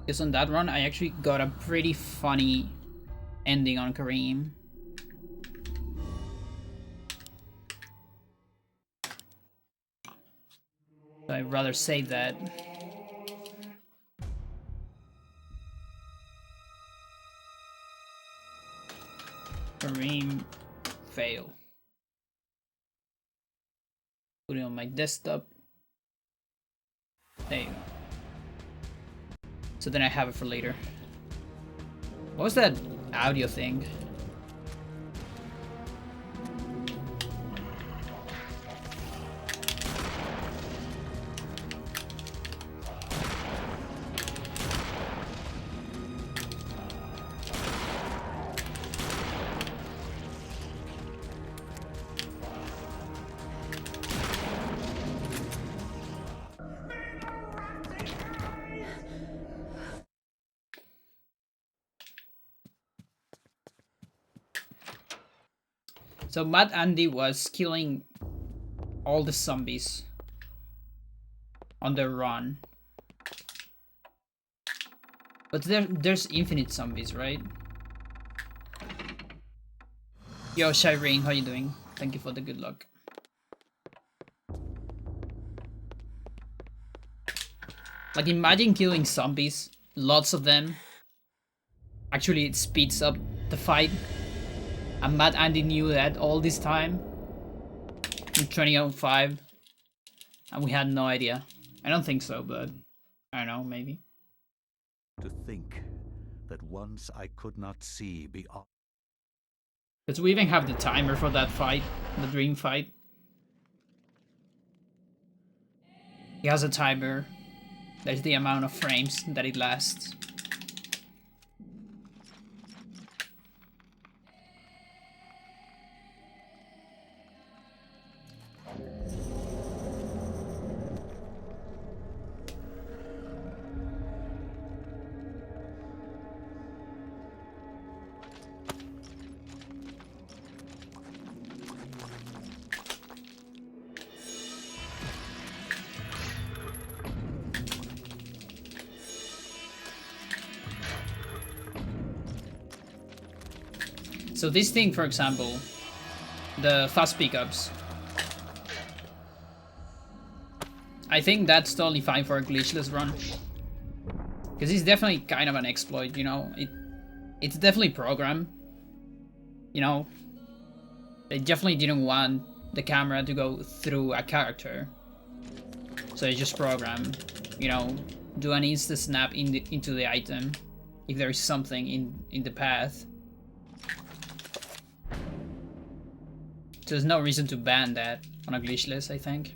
Because on that run, I actually got a pretty funny ending on Kareem. So I'd rather save that. Kareem fail. Put it on my desktop. There you go. So then I have it for later. What was that audio thing? So Mad Andy was killing all the zombies on the run. But there's infinite zombies, right? Yo, Shireen, how you doing? Thank you for the good luck. Like, imagine killing zombies, lots of them. Actually, it speeds up the fight. And Mad Andy knew that all this time. In 2005. And we had no idea. I don't think so, but I don't know, maybe. To think that once I could not see beyond. Because we even have the timer for that fight, the dream fight. He has a timer. There's the amount of frames that it lasts. So this thing, for example, the fast pickups, I think that's totally fine for a glitchless run. Because it's definitely kind of an exploit, you know? It's definitely programmed. You know? They definitely didn't want the camera to go through a character. So they just program, you know, do an insta snap into the item if there is something in the path. So there's no reason to ban that on a glitchless, I think.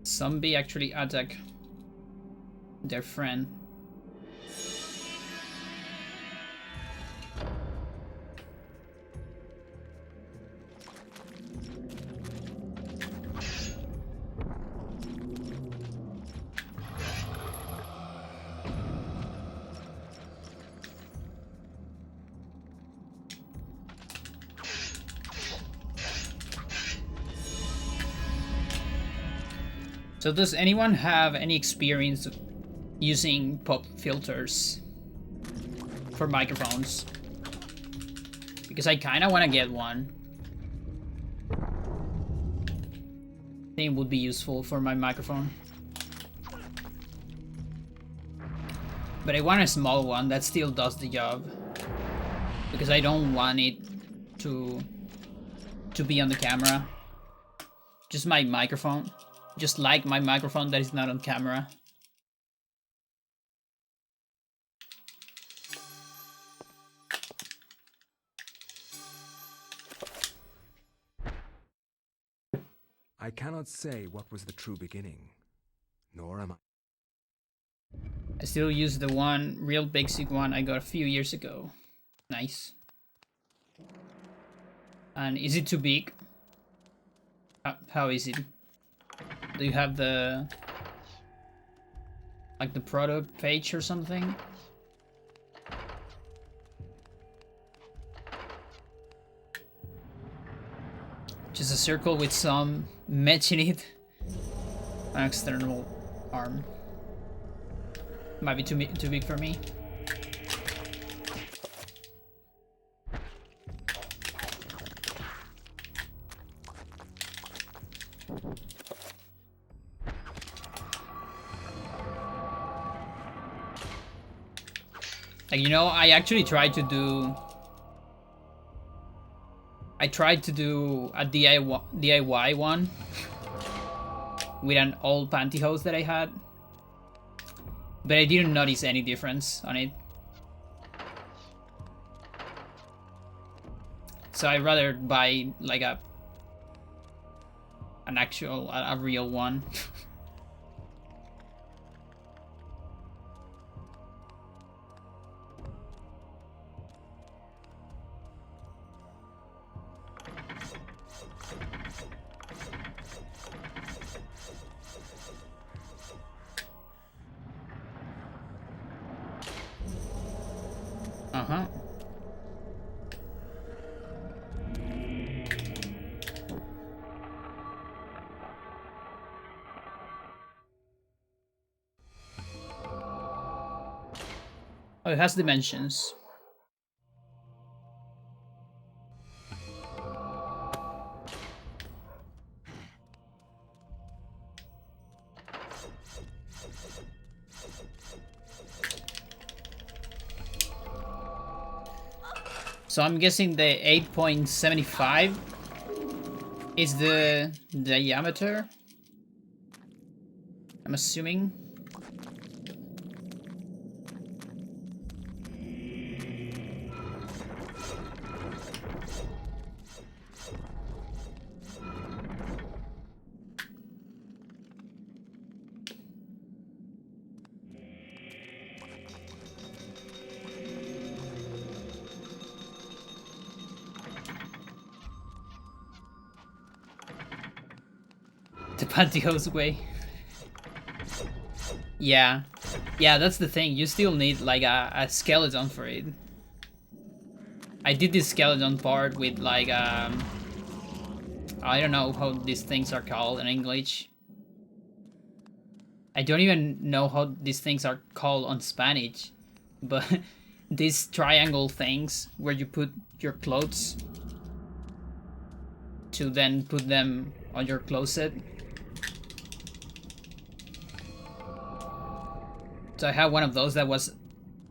Zombie actually attack their friend. So does anyone have any experience using pop filters for microphones? Because I kind of want to get one. I think it would be useful for my microphone. But I want a small one that still does the job. Because I don't want it to be on the camera. Just my microphone. Just like my microphone that is not on camera. I cannot say what was the true beginning, nor am I still use the one, real basic one I got a few years ago. Nice. And is it too big? How is it? Do you have the Like the product page or something. Just a circle with some mesh in it. An external arm. Might be too big for me. Like, you know, I actually tried to do... I tried to do a DIY one with an old pantyhose that I had, but I didn't notice any difference on it. So I'd rather buy like a real one. Uh-huh. Oh, it has dimensions. So I'm guessing the 8.75 is the diameter. I'm assuming. The pantyhose way. Yeah. Yeah, that's the thing. You still need like a skeleton for it. I did this skeleton part with like I don't know how these things are called in English. I don't even know how these things are called on Spanish. But these triangle things where you put your clothes to then put them on your closet. So I have one of those that was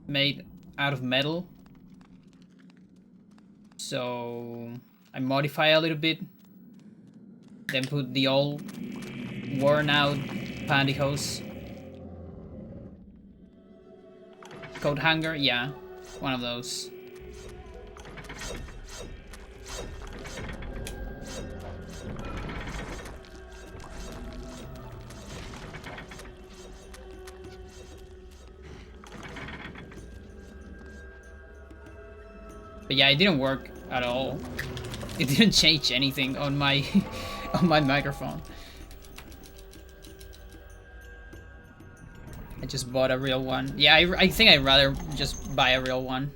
made out of metal. So I modify a little bit. Then put the old worn out pantyhose. Coat hanger, yeah. One of those. But yeah, it didn't work at all. It didn't change anything on my on my microphone. I just bought a real one. Yeah, I think I'd rather just buy a real one.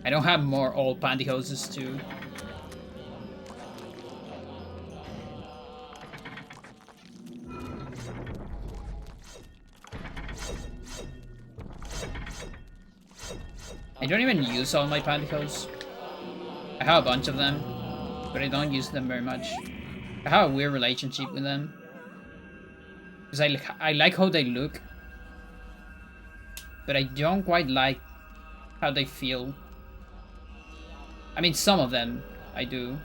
I don't have more old pantyhoses too. I don't even use all my pantyhose. I have a bunch of them, but I don't use them very much. I have a weird relationship with them. Because I like how they look, but I don't quite like how they feel. I mean, some of them I do.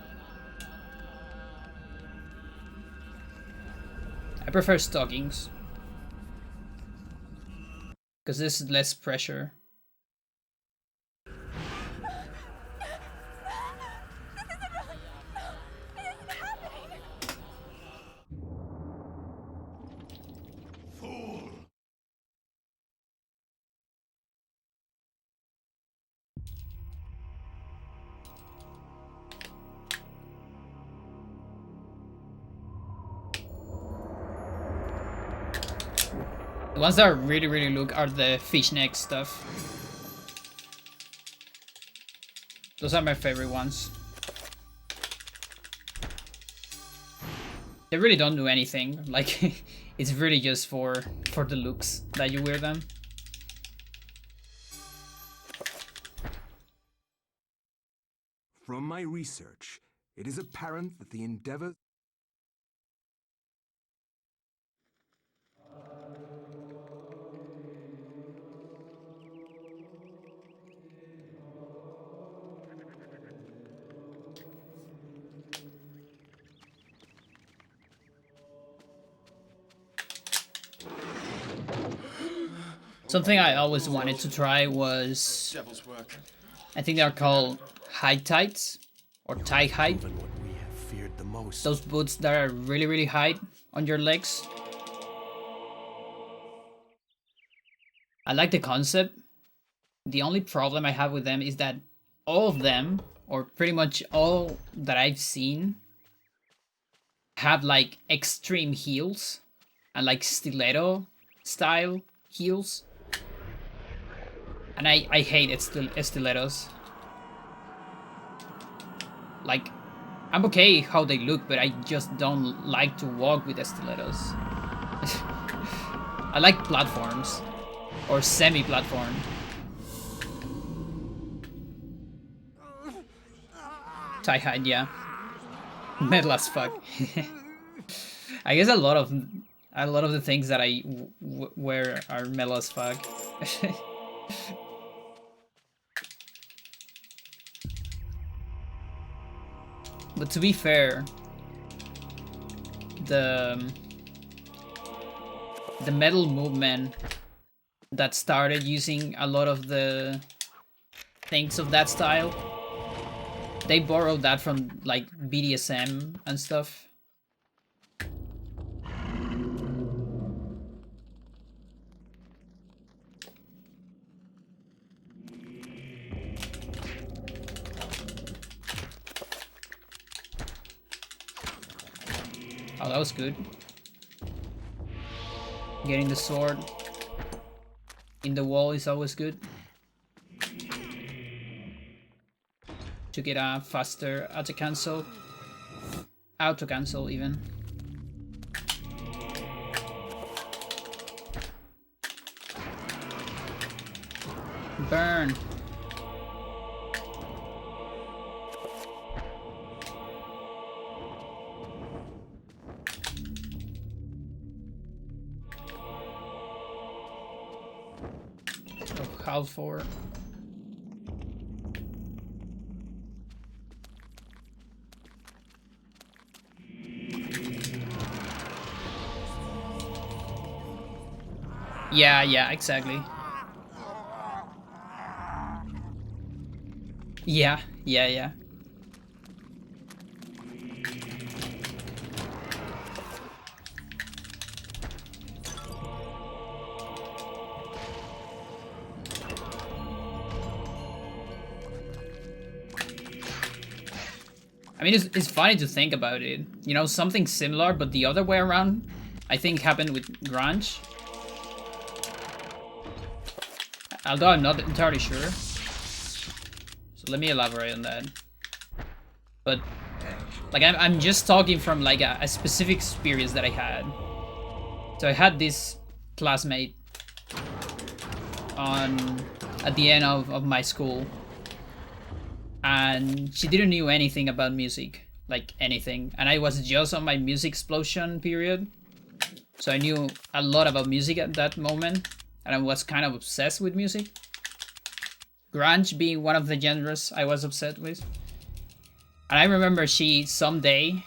I prefer stockings. Because there's less pressure. The ones that really look are the fishneck stuff. Those are my favorite ones. They really don't do anything. Like, it's really just for the looks that you wear them. From my research, it is apparent that the endeavor... Something I always wanted to try was... I think they're called high tights or tie height. Those boots that are really high on your legs. I like the concept. The only problem I have with them is that all of them, or pretty much all that I've seen, have like extreme heels and like stiletto style heels. And I hate stilettos. Like, I'm okay how they look, but I just don't like to walk with stilettos. I like platforms. Or semi-platform. Tie-hide, yeah. Metal as fuck. I guess a lot of the things that I wear are metal as fuck. But to be fair, the metal movement that started using a lot of the things of that style, they borrowed that from like BDSM and stuff. Oh, that was good. Getting the sword in the wall is always good. To get a faster auto cancel even. Burn. Half for. Yeah, exactly. Yeah. I mean, it's funny to think about it. You know, something similar, but the other way around, I think happened with grunge. Although I'm not entirely sure. So let me elaborate on that. But, like, I'm just talking from, like, a specific experience that I had. So I had this classmate at the end of my school. And she didn't know anything about music. Like, anything. And I was just on my music explosion period. So I knew a lot about music at that moment. And I was kind of obsessed with music. Grunge being one of the genres I was obsessed with. And I remember she, someday,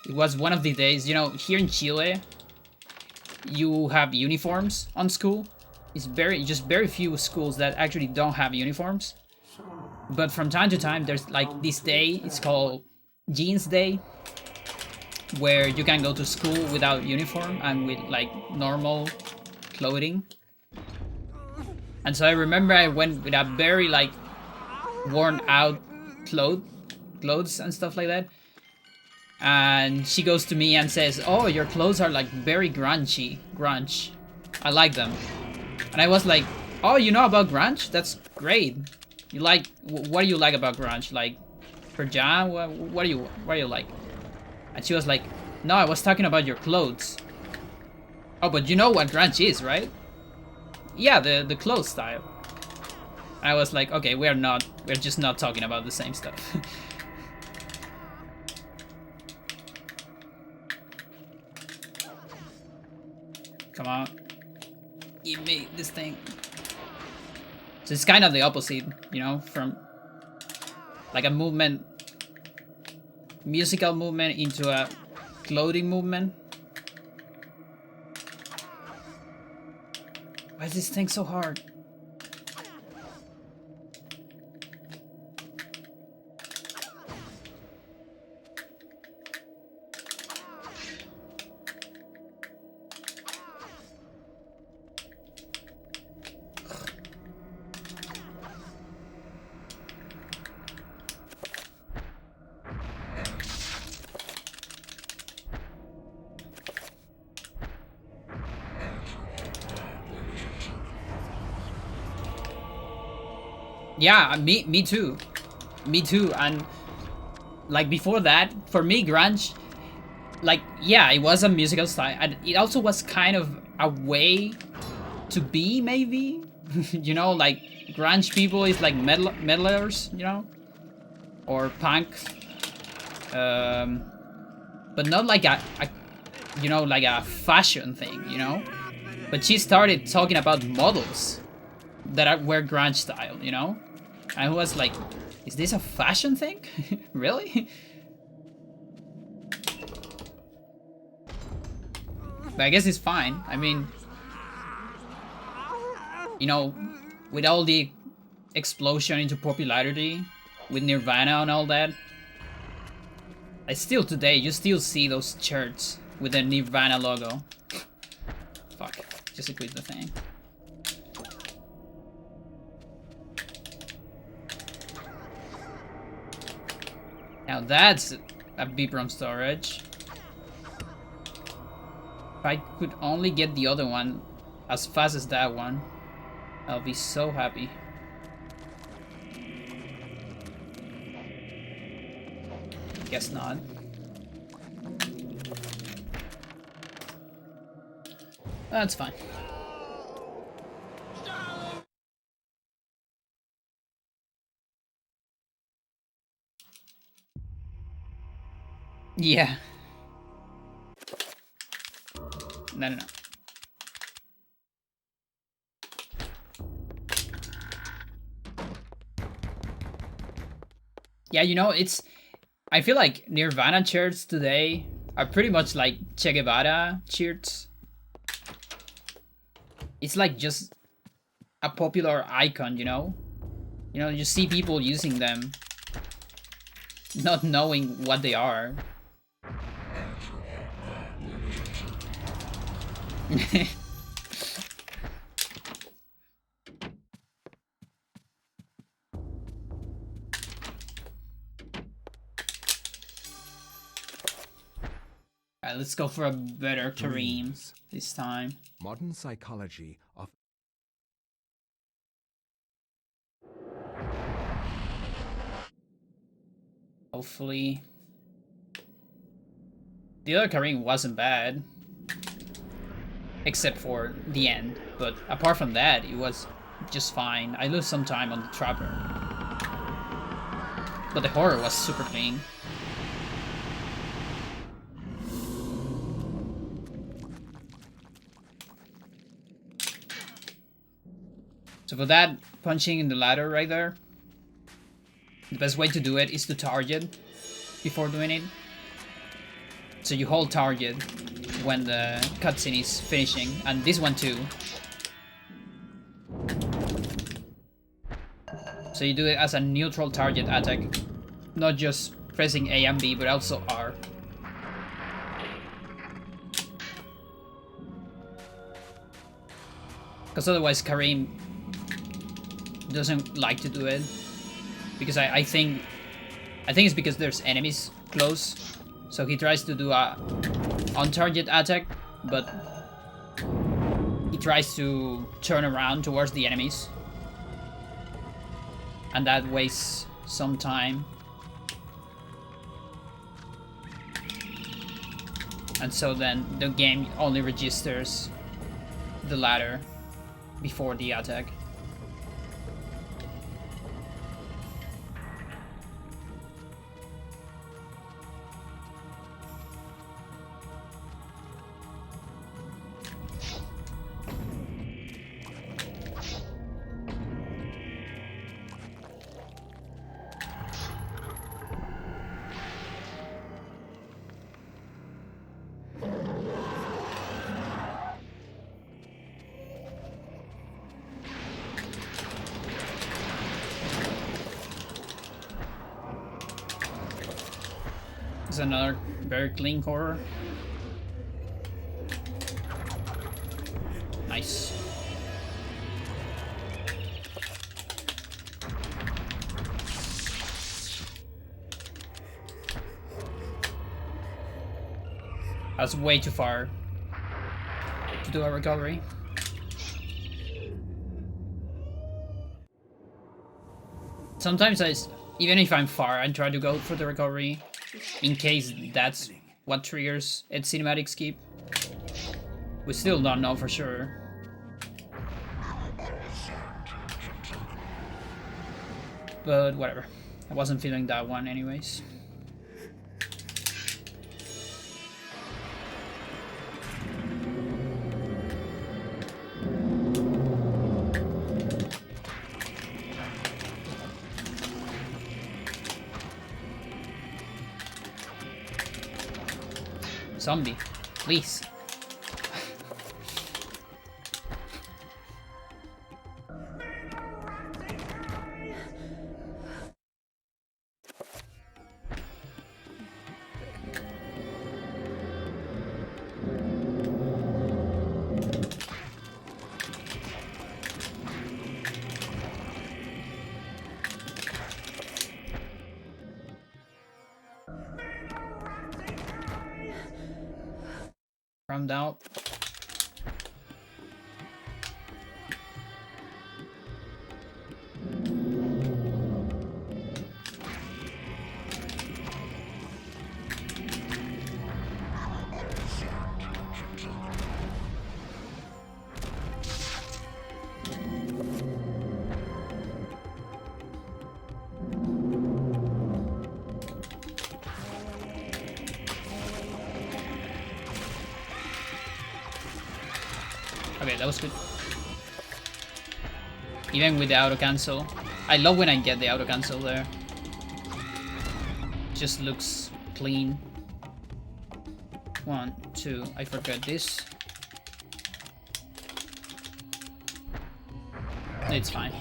it was one of the days, you know, here in Chile, you have uniforms on school. It's just very few schools that actually don't have uniforms. But from time to time, there's like this day, it's called Jeans Day, where you can go to school without uniform and with like normal clothing. And so I remember I went with a very like worn out clothes and stuff like that. And she goes to me and says, "Oh, your clothes are like very grunge." I like them. And I was like, oh, you know about grunge? That's great. You like, what do you like about grunge? Like, for jam? What do you like? And she was like, no, I was talking about your clothes. Oh, but you know what grunge is, right? Yeah, the clothes style. I was like, okay, we're just not talking about the same stuff. Come on. Give me this thing. So it's kind of the opposite, you know, from like a movement, musical movement into a clothing movement. Why is this thing so hard? Yeah, me too. Me too. And like before that, for me, grunge, like, yeah, it was a musical style, and it also was kind of a way to be, maybe. You know, like grunge people is like metalers, you know, or punk, but not like a you know, like a fashion thing, you know. But she started talking about models that were grunge style, you know. I was like, is this a fashion thing? Really? But I guess it's fine. I mean, you know, with all the explosion into popularity, with Nirvana and all that, I still today, you still see those shirts with the Nirvana logo. Fuck, just equip the thing. Now that's a Vibram storage. If I could only get the other one as fast as that one, I'll be so happy. Guess not. That's fine. Yeah. No. Yeah, you know, I feel like Nirvana shirts today are pretty much like Che Guevara shirts. It's like just a popular icon, you know? You know, you see people using them, not knowing what they are. Alright, let's go for a better terrain this time. Modern psychology of Hopefully. The other Kareem wasn't bad. Except for the end. But apart from that, it was just fine. I lose some time on the Trapper. But the horror was super clean. So for that, punching in the ladder right there, the best way to do it is to target before doing it. So you hold target when the cutscene is finishing, and this one too. So you do it as a neutral target attack, not just pressing A and B, but also R. Because otherwise Kareem doesn't like to do it. Because I think it's because there's enemies close. So he tries to do a on-target attack, but he tries to turn around towards the enemies. And that wastes some time. And so then the game only registers the ladder before the attack. Another very clean horror. Nice. That's way too far to do a recovery. Sometimes even if I'm far, I try to go for the recovery in case that's what triggers its cinematic skip. We still don't know for sure. But whatever. I wasn't feeling that one anyways. Zombie, please. Round out. Okay, that was good. Even with the auto cancel. I love when I get the auto cancel there. Just looks clean. 1, 2, I forgot this. It's fine.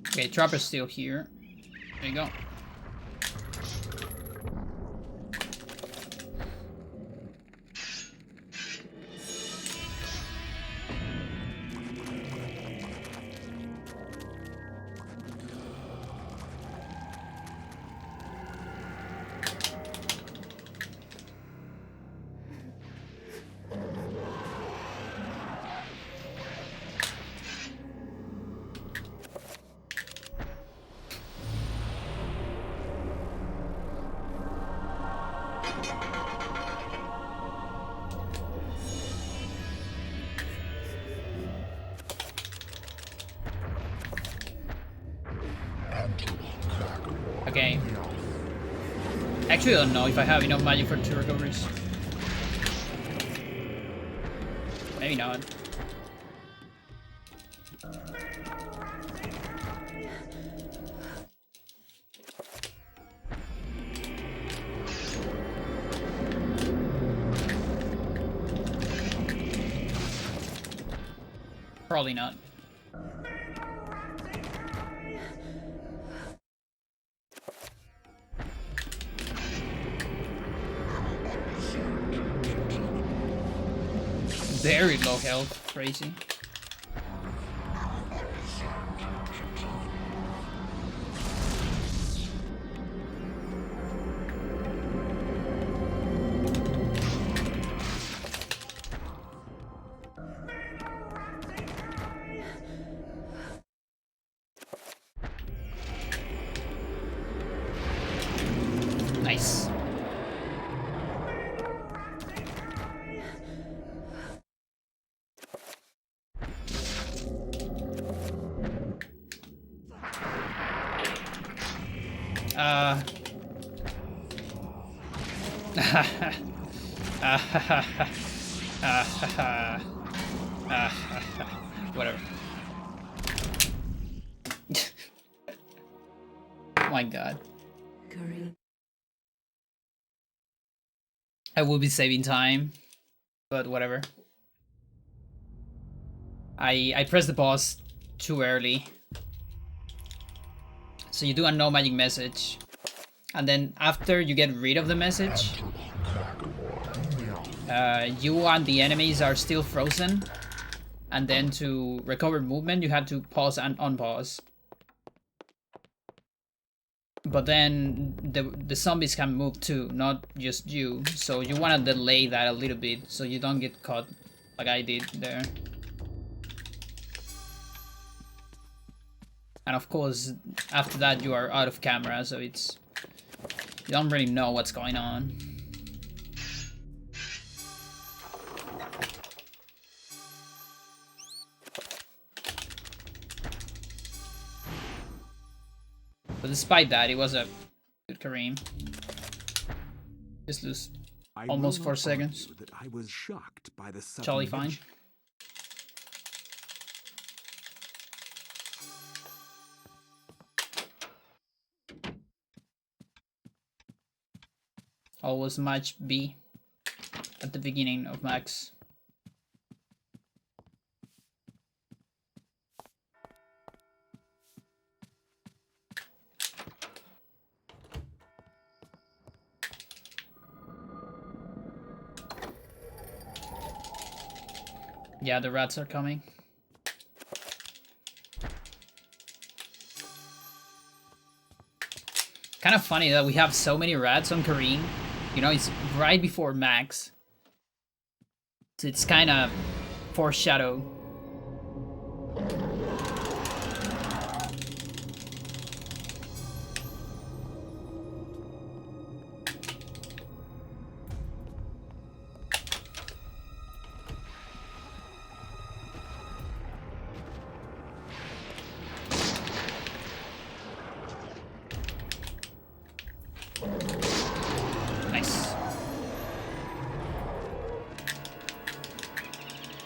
Okay, Trapper's still here. There you go. Okay. Actually, I don't know if I have enough magic for 2 recoveries. Maybe not. Probably not. Very low health, crazy. Whatever. Oh my god. I will be saving time, but whatever. I pressed the boss too early. So you do a no magic message, and then after you get rid of the message, you and the enemies are still frozen, and then to recover movement you have to pause and unpause. But then the zombies can move too, not just you, so you want to delay that a little bit so you don't get caught like I did there. And of course, after that you are out of camera, so it's... you don't really know what's going on. But despite that, it was a good Kareem. Just lose almost 4 seconds. That I was shocked by the Totally fine. Always match B at the beginning of max. Yeah, the rats are coming. Kind of funny that we have so many rats on Kareem. You know, it's right before max. So it's kind of foreshadowed.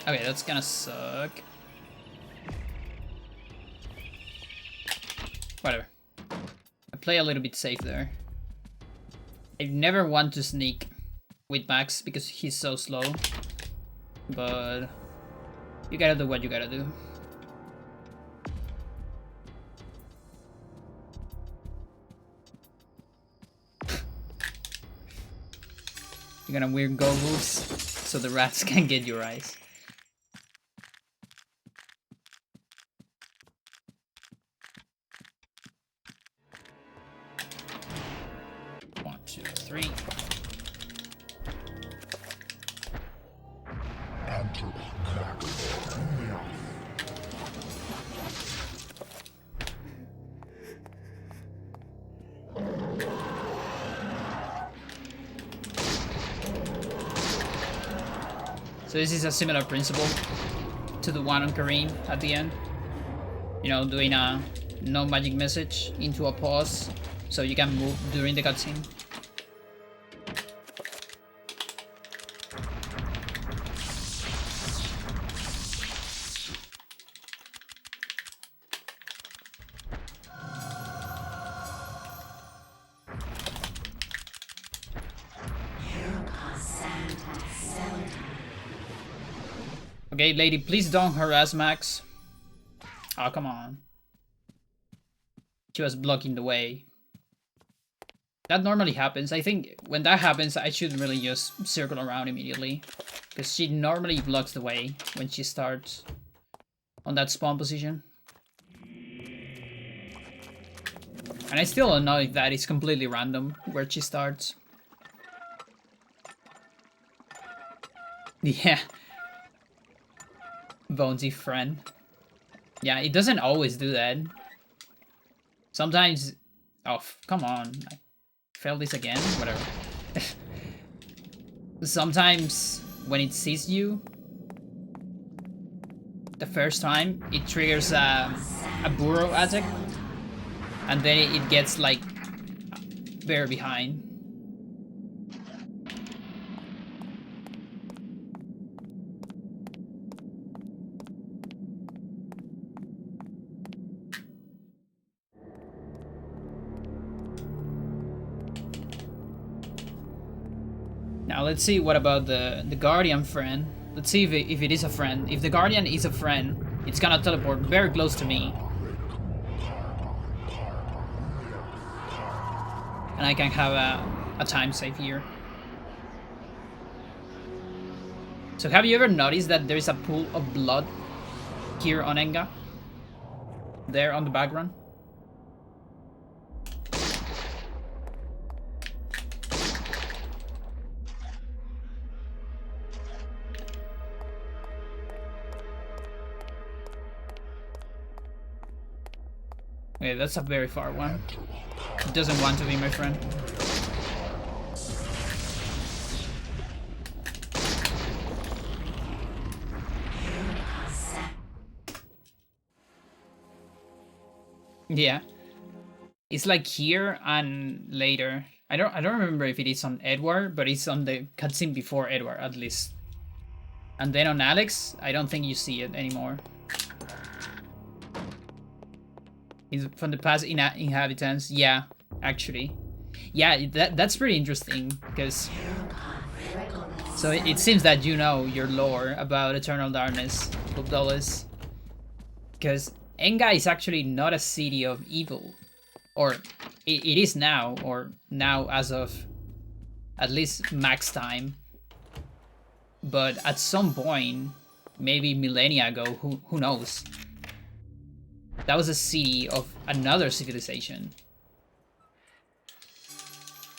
Okay, that's gonna suck. Whatever. I play a little bit safe there. I never want to sneak with Max because he's so slow. But you gotta do what you gotta do. You're gonna wear goggles so the rats can't get your eyes. So this is a similar principle to the one on Kareem at the end. You know, doing a no magic message into a pause so you can move during the cutscene. Okay, lady, please don't harass Max. Oh, come on. She was blocking the way. That normally happens. I think when that happens, I should really just circle around immediately. Because she normally blocks the way when she starts on that spawn position. And I still don't know if that is completely random where she starts. Yeah. Bonesy friend. Yeah, it doesn't always do that. Sometimes... Oh, come on. I failed this again? Whatever. Sometimes when it sees you the first time, it triggers a burrow attack. And then it gets like bear behind. Now let's see what about the Guardian friend. Let's see if it is a friend. If the Guardian is a friend, it's gonna teleport very close to me. And I can have a time save here. So have you ever noticed that there is a pool of blood here on Enga? There on the background? Okay, that's a very far one. It doesn't want to be my friend. Yeah. It's like here and later. I don't remember if it is on Edward, but it's on the cutscene before Edward at least. And then on Alex, I don't think you see it anymore. Is from the past inhabitants, yeah, actually. Yeah, that's pretty interesting, because... So it seems that you know your lore about Eternal Darkness, Lubdolis. Because Enga is actually not a city of evil. Or it is now, or now as of at least max time. But at some point, maybe millennia ago, who knows? That was a city of another civilization.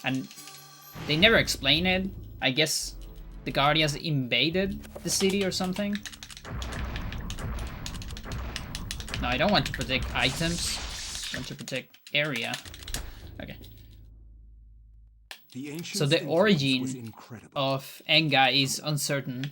And they never explain it. I guess the Guardians invaded the city or something. No, I don't want to protect items. I want to protect area. Okay. So the origin of Enga is uncertain.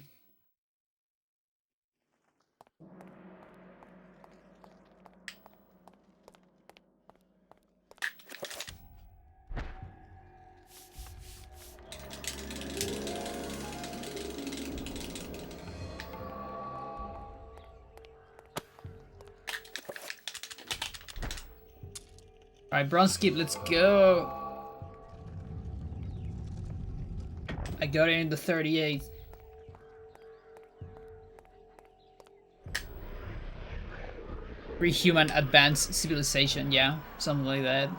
Alright, Bronze Skip, let's go. I got it in the 38th. Pre-human advanced civilization, yeah, something like that.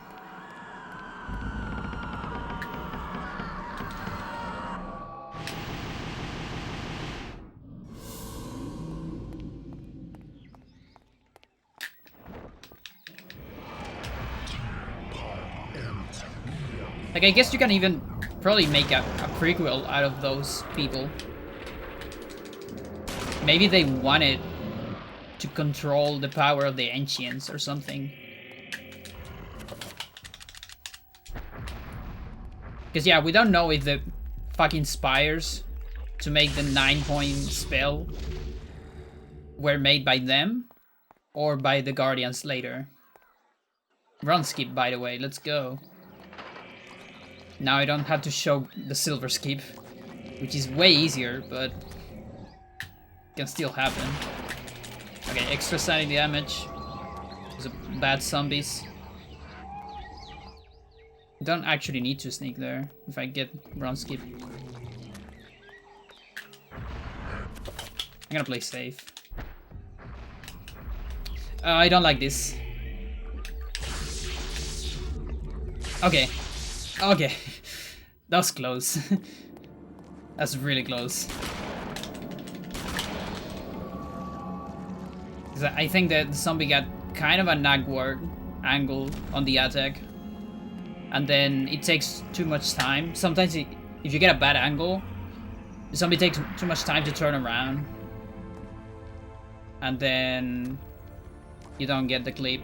Like, I guess you can even probably make a prequel out of those people. Maybe they wanted to control the power of the Ancients or something. Because, yeah, we don't know if the fucking spires to make the 9-point spell were made by them or by the Guardians later. Run skip, by the way, let's go. Now I don't have to show the silver skip, which is way easier, but can still happen. Okay, extra sanity damage. Those are bad zombies. Don't actually need to sneak there if I get bronze skip. I'm gonna play safe. I don't like this. Okay. Okay. That was close. That's really close. I think that the zombie got kind of a nagward angle on the attack. And then it takes too much time. Sometimes if you get a bad angle, the zombie takes too much time to turn around. And then you don't get the clip.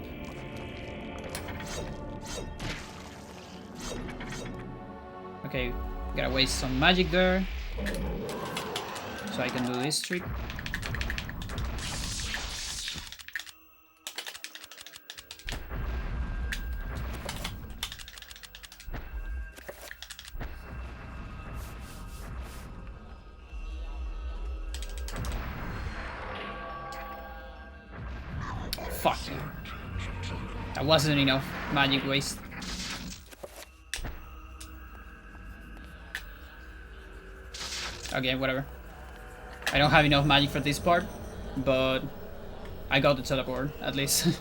Okay, gotta waste some magic there. So I can do this trick. Fuck you. That wasn't enough magic waste. Okay, whatever. I don't have enough magic for this part, but I got the teleport, at least.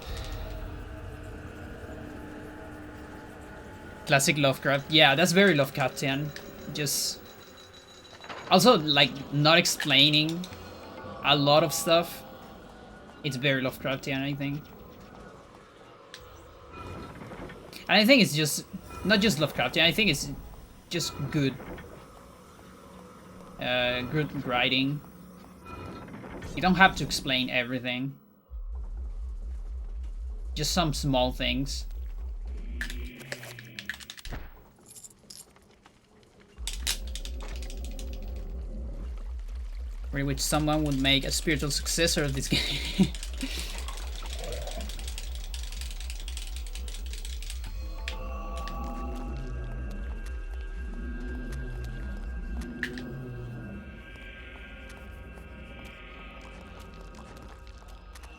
Classic Lovecraft. Yeah, that's very Lovecraftian. Just... Also, like, not explaining a lot of stuff. It's very Lovecraftian, I think. And I think it's just... Not just Lovecraftian, I think it's just good. Good writing. You don't have to explain everything. Just some small things. In which someone would make a spiritual successor of this game.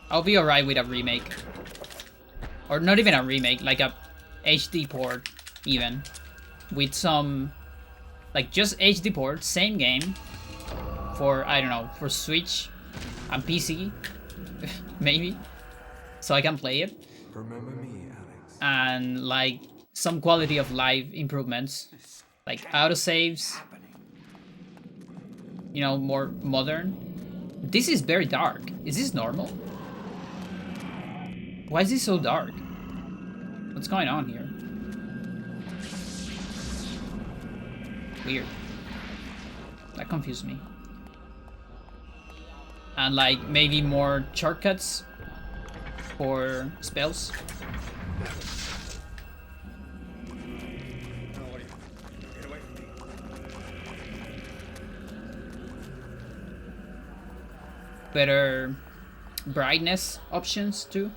I'll be alright with a remake. Or not even a remake, like a HD port, even. With some... Like, just HD port, same game. For, I don't know, for Switch and PC. Maybe. So I can play it. Remember me, Alex. And, like, some quality of life improvements. Like, autosaves. You know, more modern. This is very dark. Is this normal? Why is this so dark? What's going on here? Weird. That confused me. And like maybe more shortcuts for spells. Better brightness options too.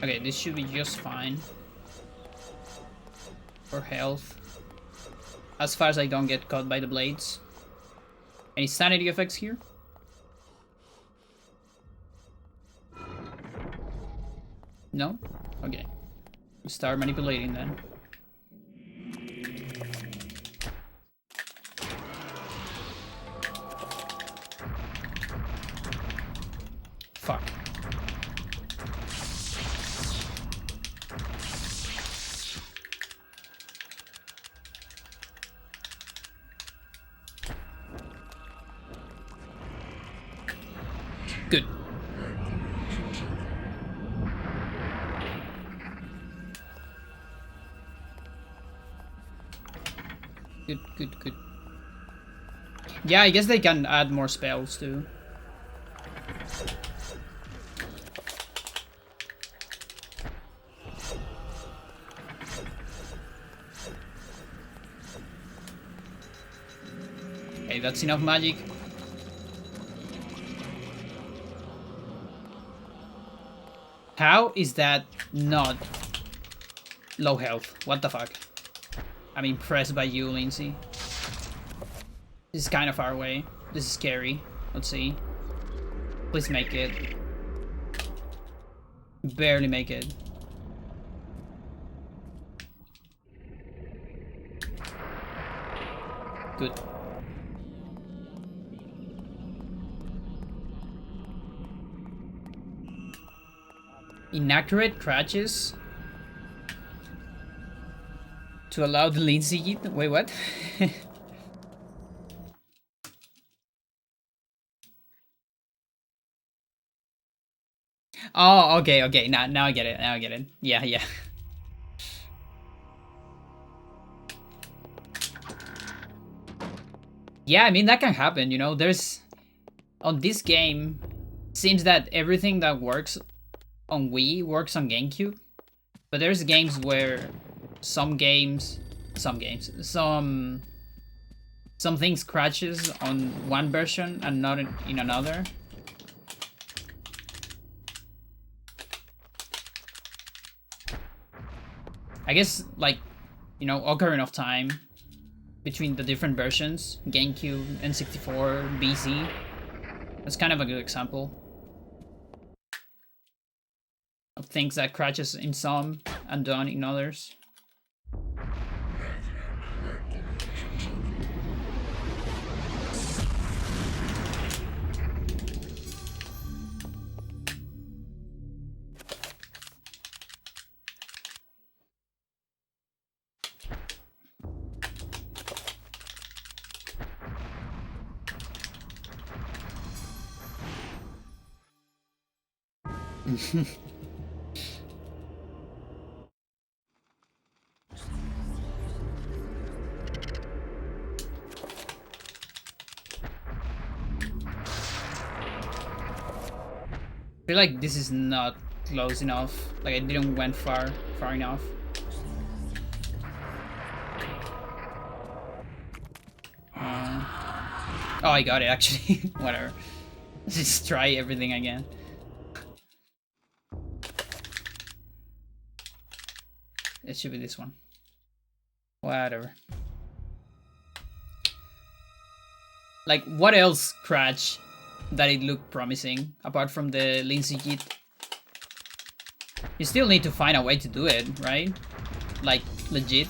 Okay, this should be just fine for health, as far as I don't get caught by the blades. Any sanity effects here? No? Okay. Start manipulating then. Fuck. Good. Good. Yeah, I guess they can add more spells too. Okay, that's enough magic. How is that not low health? What the fuck? I'm impressed by you, Lindsey. This is kind of far away. This is scary. Let's see. Please make it. Barely make it. Good. Inaccurate crutches to allow the Lindsey. Wait, what? Oh, okay. Now I get it. Yeah. Yeah, I mean that can happen. You know, there's on this game. Seems that everything that works on Wii works on GameCube, but there's games where some things crashes on one version and not in another. I guess, like, you know, Ocarina of Time between the different versions, GameCube, N64, BC. That's kind of a good example of things that crashes in some and don't in others. I feel like this is not close enough. Like I didn't went far enough. Oh, I got it actually. Whatever. Let's just try everything again. It should be this one. Whatever. Like, what else crashed that it looked promising apart from the Lindsey kit? You still need to find a way to do it, right? Like, legit.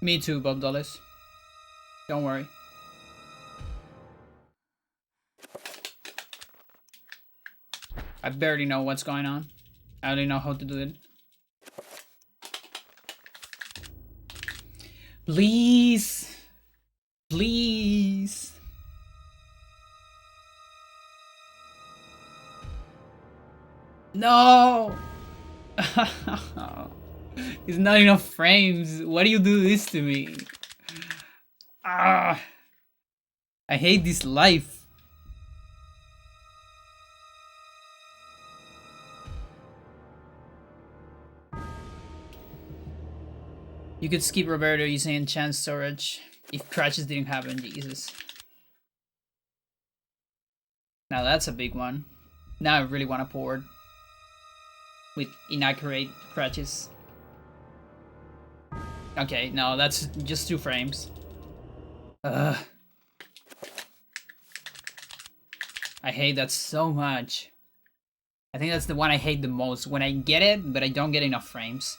Me too, Bob Dollis. Don't worry. I barely know what's going on. I only know how to do it. Please. Please. No! It's not enough frames. Why do you do this to me? Ah! I hate this life. You could skip Roberto using enchant storage if crashes didn't happen, Jesus. Now that's a big one. Now I really want to port with inaccurate crashes. Okay, no, that's just 2 frames. Ugh. I hate that so much. I think that's the one I hate the most. When I get it, but I don't get enough frames.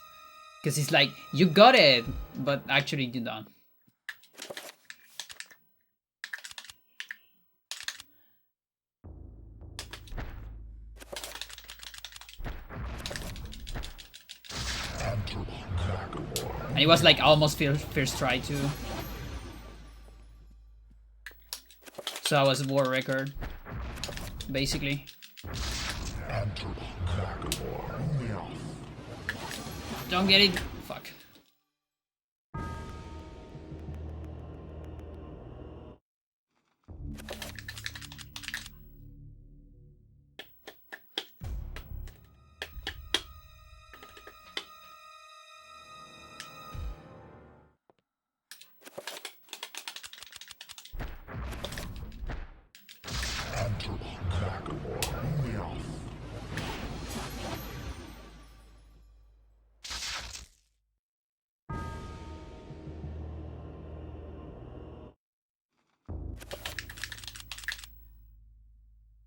Because it's like, you got it, but actually you don't. And it was like almost first try too. So I was war record, basically. Don't get it. Fuck.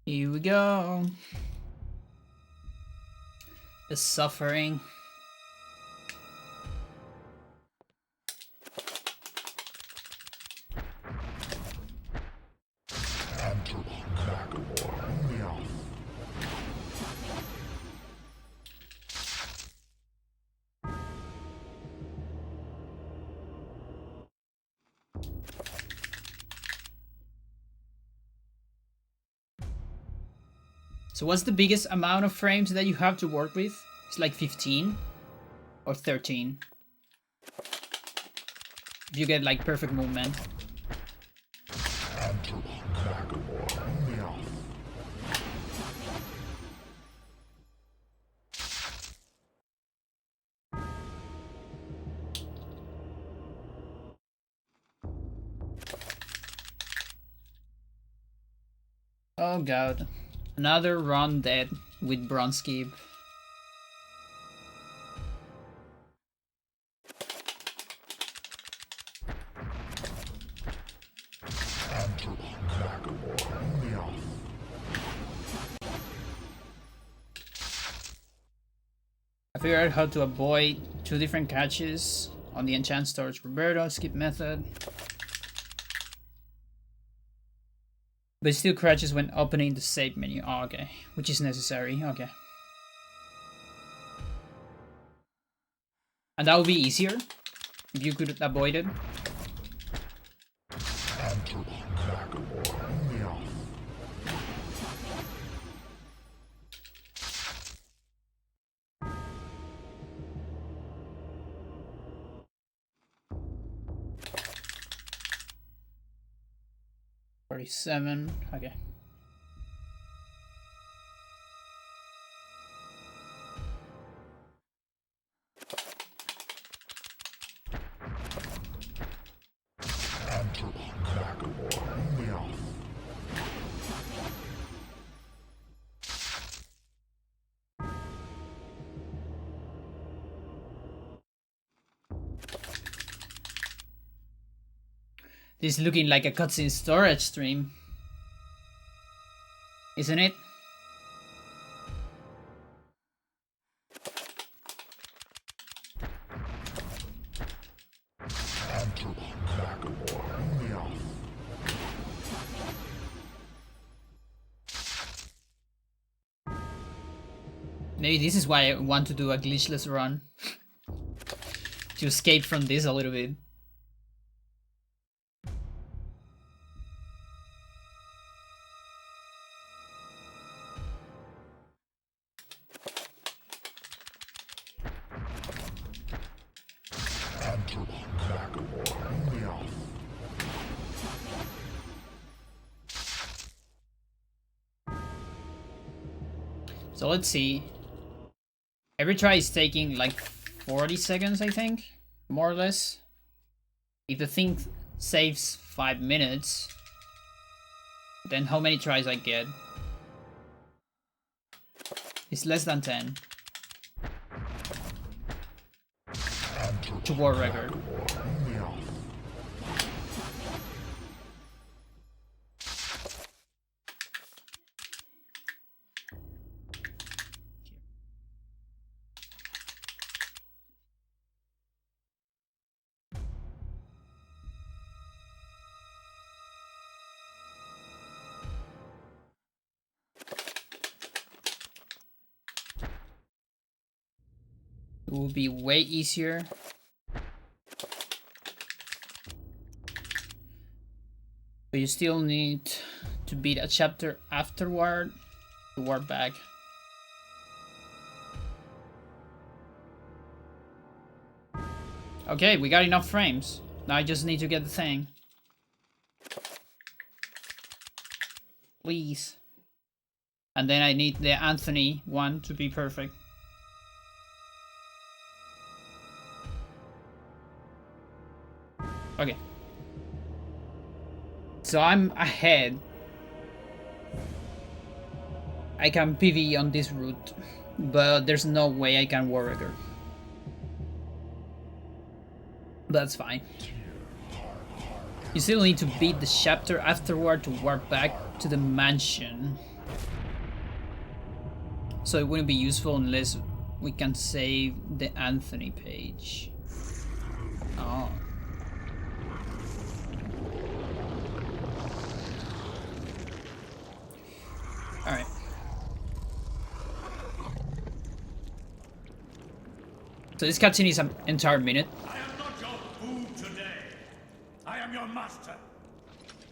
Here we go. The suffering. So what's the biggest amount of frames that you have to work with? It's like 15 or 13. If you get like perfect movement. Oh god. Another run dead with Bronze Skip. I figured out how to avoid 2 different catches on the Enchant Storage Roberto Skip method. But it still crashes when opening the save menu. Oh, okay. Which is necessary. Okay. And that would be easier if you could avoid it. $47. Okay. This is looking like a cutscene storage stream, isn't it? Maybe this is why I want to do a glitchless run. To escape from this a little bit. So let's see. Every try is taking like 40 seconds, I think, more or less. If the thing saves 5 minutes, then how many tries I get? It's less than 10. To war record. It will be way easier. But you still need to beat a chapter afterward to warp back. Okay, we got enough frames. Now I just need to get the thing. Please. And then I need the Anthony one to be perfect. Okay. So I'm ahead. I can PvE on this route, but there's no way I can war record. That's fine. You still need to beat the chapter afterward to warp back to the mansion. so it wouldn't be useful unless we can save the Anthony page. Oh. Alright. So this cutscene is an entire minute. I am not your food today. I am your master.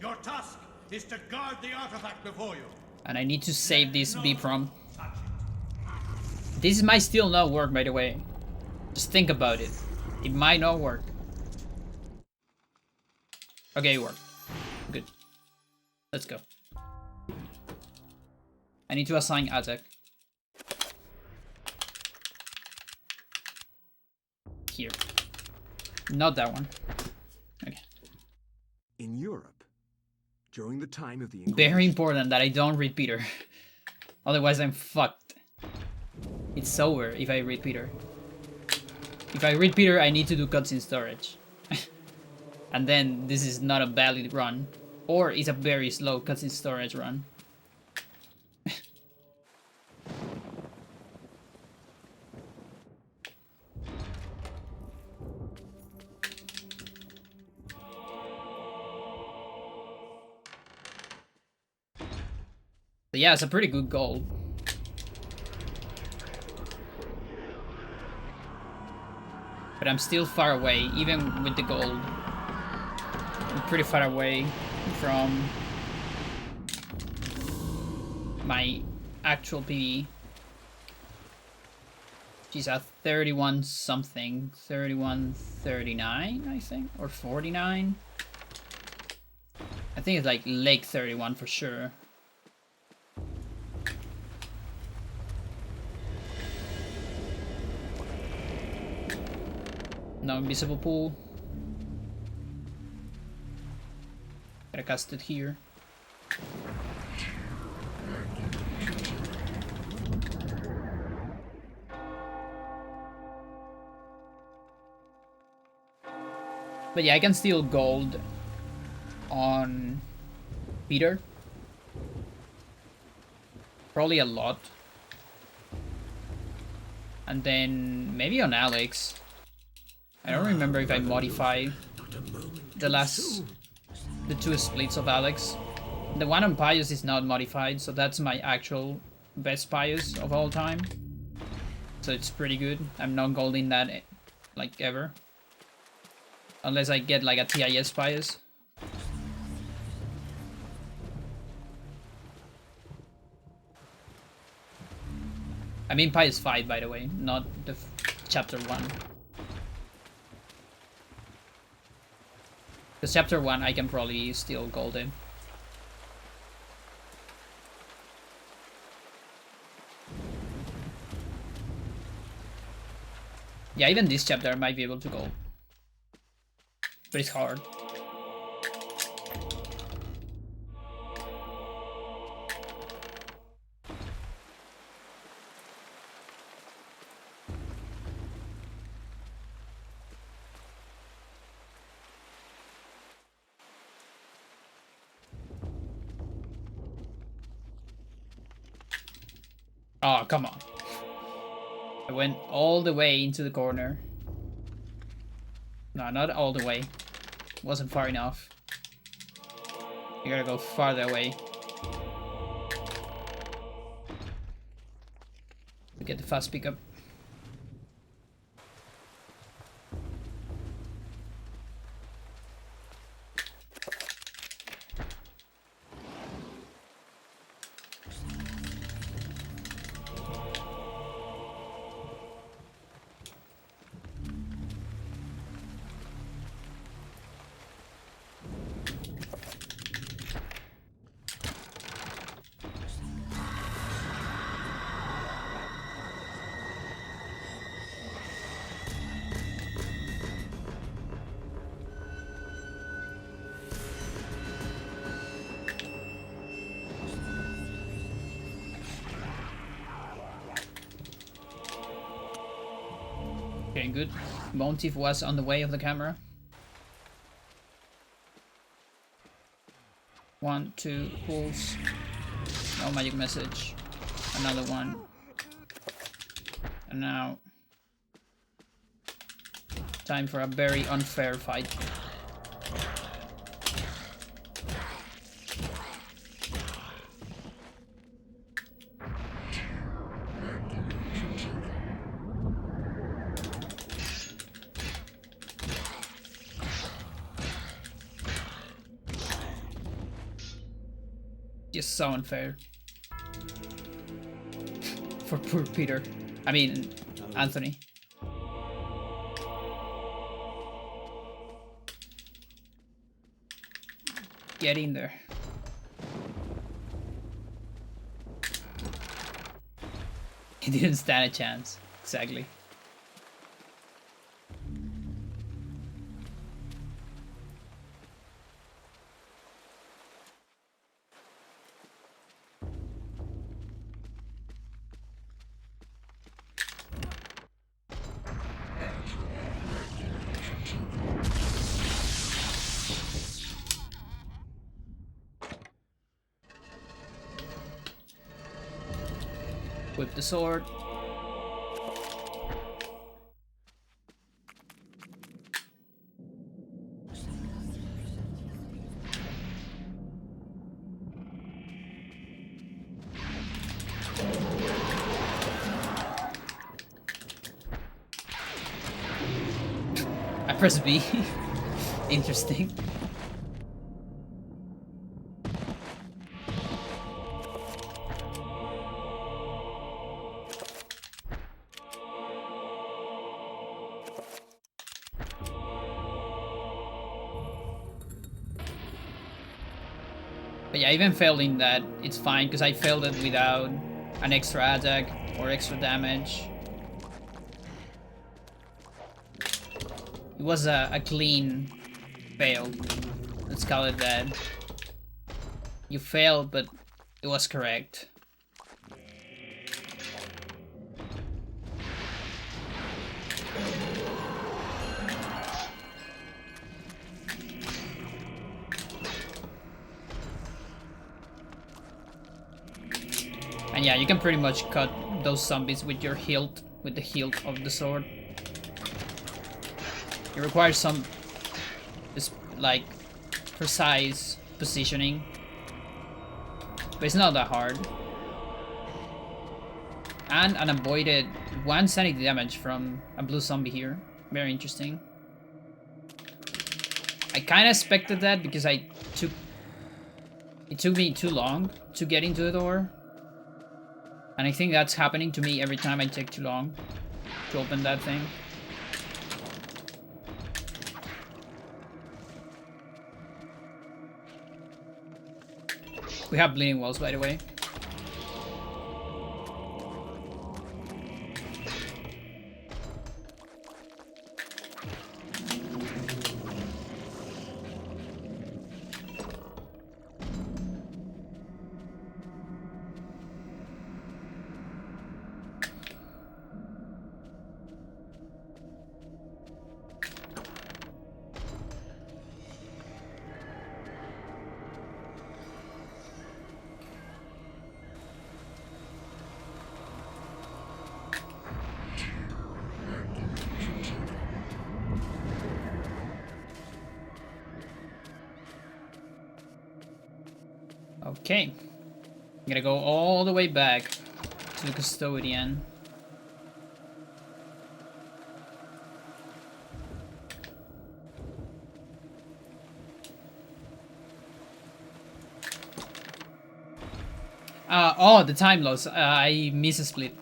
Your task is to guard the artifact before you. And I need to save this BPROM. This might still not work, by the way. Just think about it. It might not work. Okay, it worked. Good. Let's go. I need to assign attack. Here. Not that one. Okay. In Europe, during the time of the Very important that I don't read Peter. Otherwise I'm fucked. It's over if I read Peter. If I read Peter, I need to do cutscene storage. And then this is not a valid run. Or it's a very slow cutscene storage run. But yeah, it's a pretty good goal. But I'm still far away, even with the gold. I'm pretty far away from my actual PvE. She's at 31 something, 31, 39, I think, or 49. I think it's like Lake 31 for sure. No invisible pool. Gotta cast it here. But yeah, I can steal gold on Peter. Probably a lot. And then maybe on Alex. I don't remember if I modify the two splits of Alex. The one on Pius is not modified, so that's my actual best Pius of all time. So it's pretty good. I'm not golding that like ever. Unless I get like a TIS Pius. I mean Pius 5 by the way, not the chapter 1. Because chapter 1 I can probably steal gold in. Yeah, even this chapter I might be able to go. But it's hard. Oh, come on. I went all the way into the corner. No, not all the way. Wasn't far enough. You gotta go farther away. To get the fast pickup. Okay, good. Motif was on the way of the camera. 1, 2 pulls. No magic message. Another one. And now, time for a very unfair fight. Just so unfair. For poor Peter. I mean, Anthony. Get in there. He didn't stand a chance. Exactly. Whip the sword. I press B. Interesting. But yeah, even failing that, it's fine, because I failed it without an extra attack or extra damage. It was a clean fail. Let's call it that. You failed, but it was correct. And yeah, you can pretty much cut those zombies with your hilt, with the hilt of the sword. It requires some, like, precise positioning, but it's not that hard. And an avoided 1 sanity damage from a blue zombie here. Very interesting. I kind of expected that because it took me too long to get into the door. And I think that's happening to me every time I take too long to open that thing. We have bleeding walls, by the way. Okay, I'm gonna go all the way back to the custodian. Oh, the time loss. I miss a split.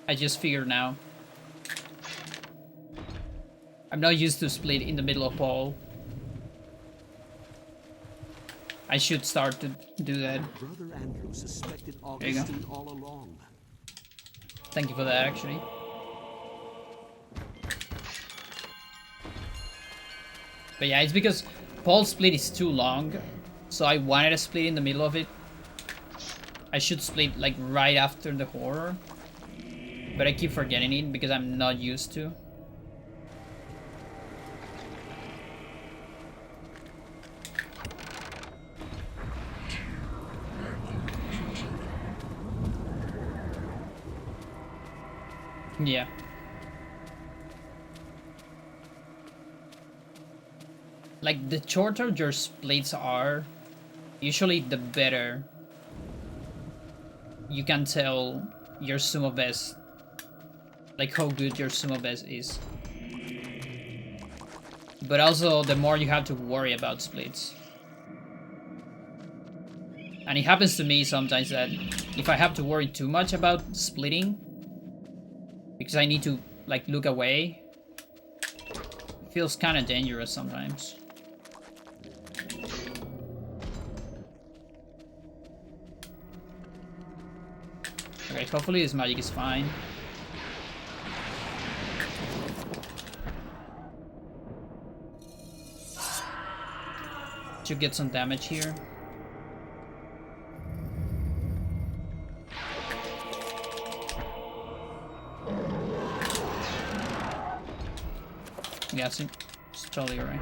I just figured now. I'm not used to split in the middle of all. I should start to do that. Brother Andrew suspected There you go. Augustine all along. Thank you for that, actually. But yeah, it's because Paul's split is too long, so I wanted a split in the middle of it. I should split like right after the horror, but I keep forgetting it because I'm not used to. Yeah. Like, the shorter your splits are, usually the better you can tell your sumo best, like how good your sumo best is. But also, the more you have to worry about splits. And it happens to me sometimes that if I have to worry too much about splitting, because I need to, like, look away, it feels kind of dangerous sometimes. Okay, hopefully this magic is fine. Should get some damage here. Yeah, it's totally right.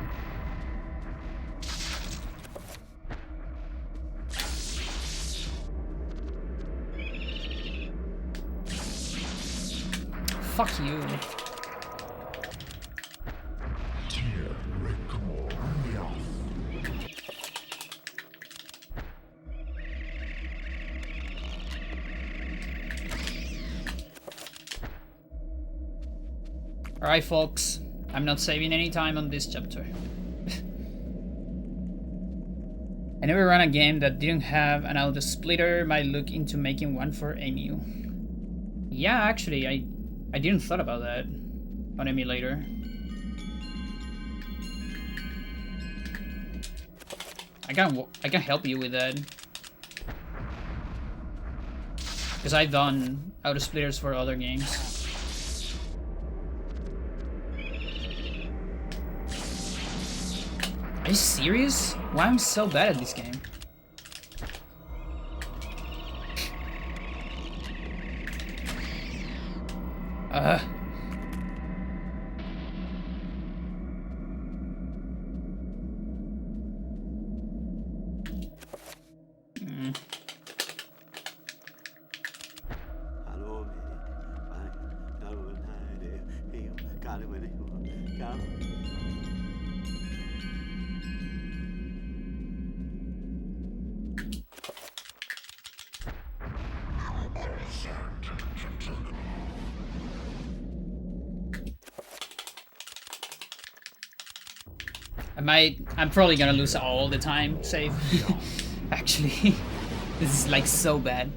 Fuck you. Alright, folks. I'm not saving any time on this chapter. I never ran a game that didn't have an auto splitter. Might look into making one for Emu. Yeah, actually, I didn't thought about that on emulator. I can help you with that. Because I've done auto splitters for other games. Are you serious? Why am I so bad at this game? I'm probably gonna lose all the time save. Actually, this is like so bad.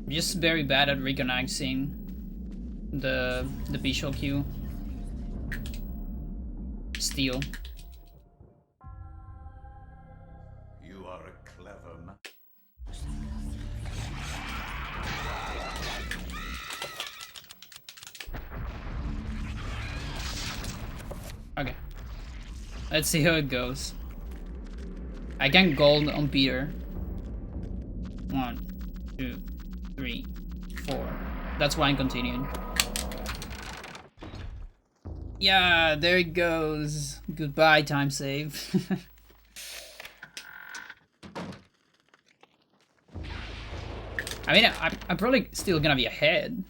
Just very bad at recognizing the visual cue. Steal. You are a clever man. Okay. Let's see how it goes. I can gold on Peter. 1, 2, 3, 4. That's why I'm continuing. Yeah, there it goes. Goodbye, time save. I mean, I'm probably still gonna be ahead.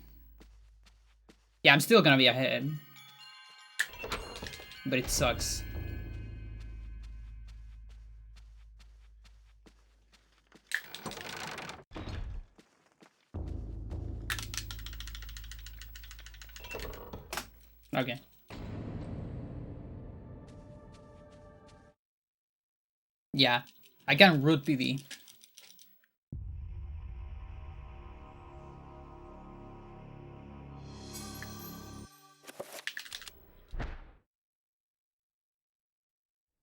Yeah, I'm still gonna be ahead. But it sucks. Okay. Yeah, I can root PV.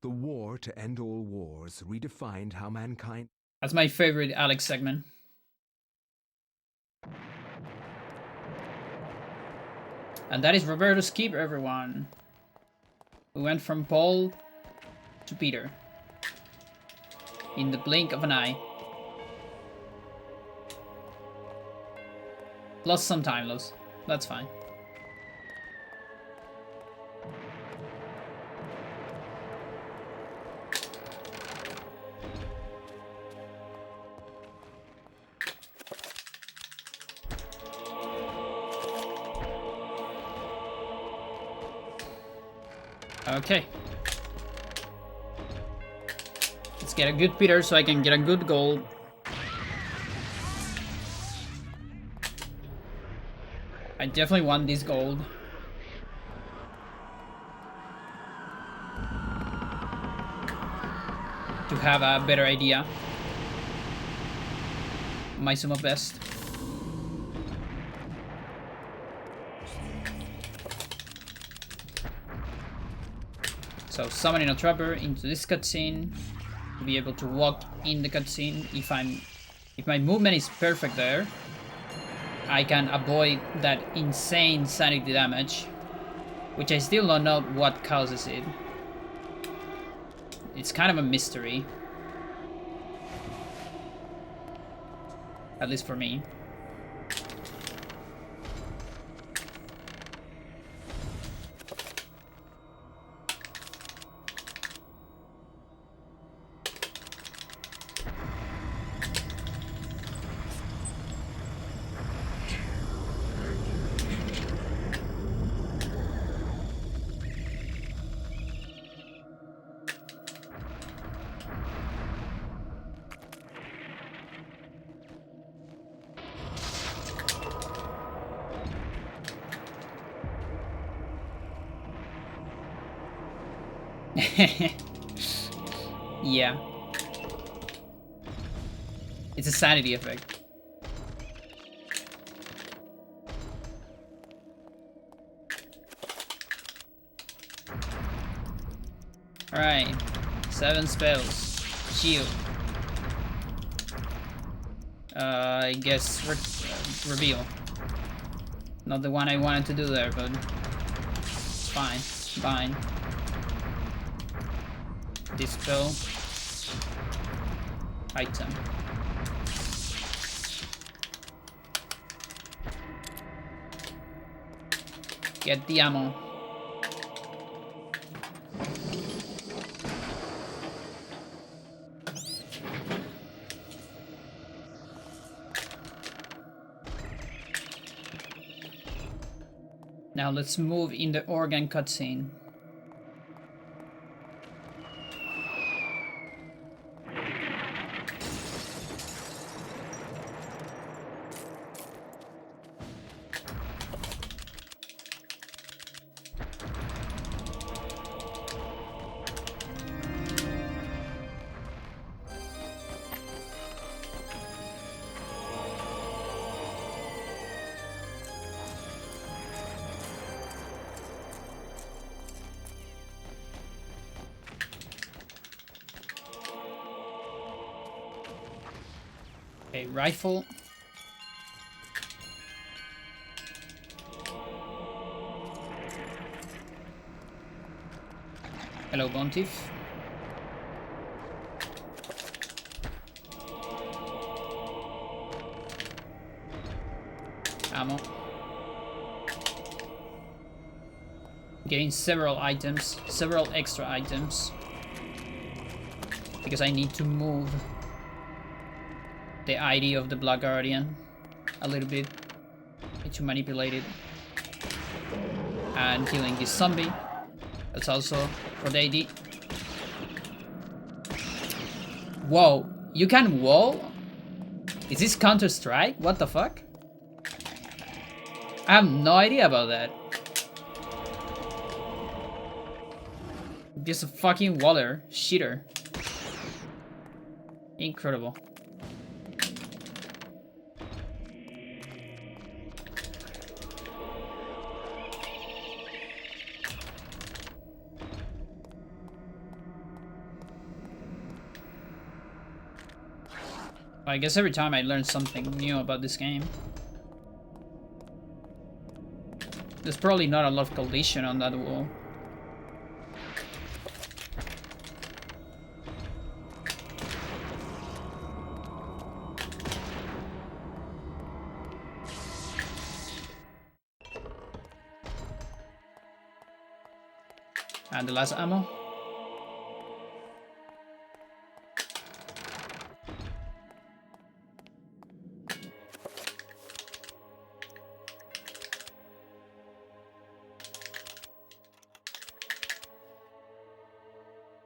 The war to end all wars redefined how mankind... That's my favorite Alex segment. And that is Roberto Skip, everyone. We went from Paul to Peter. In the blink of an eye. Lost some time, loss. That's fine. Okay. Let's get a good Peter so I can get a good gold. I definitely want this gold. To have a better idea. My sum of best. So summoning a trapper into this cutscene to be able to walk in the cutscene. If my movement is perfect there, I can avoid that insane sanity damage, which I still don't know what causes it. It's kind of a mystery. At least for me. Yeah. It's a sanity effect. Alright. 7 spells. Shield. I guess reveal. Not the one I wanted to do there, but it's fine. Fine. Dispel. Item. Get the ammo. Now let's move in the organ cutscene. Okay, rifle. Hello, Bontif. Ammo. Getting several items, several extra items. Because I need to move the ID of the Black Guardian a little bit. Need to manipulate it. And killing this zombie. That's also for the ID. Whoa, you can wall? Is this Counter-Strike? What the fuck? I have no idea about that. Just a fucking waller. Shitter. Incredible. I guess every time I learn something new about this game. There's probably not a lot of collision on that wall. And the last ammo.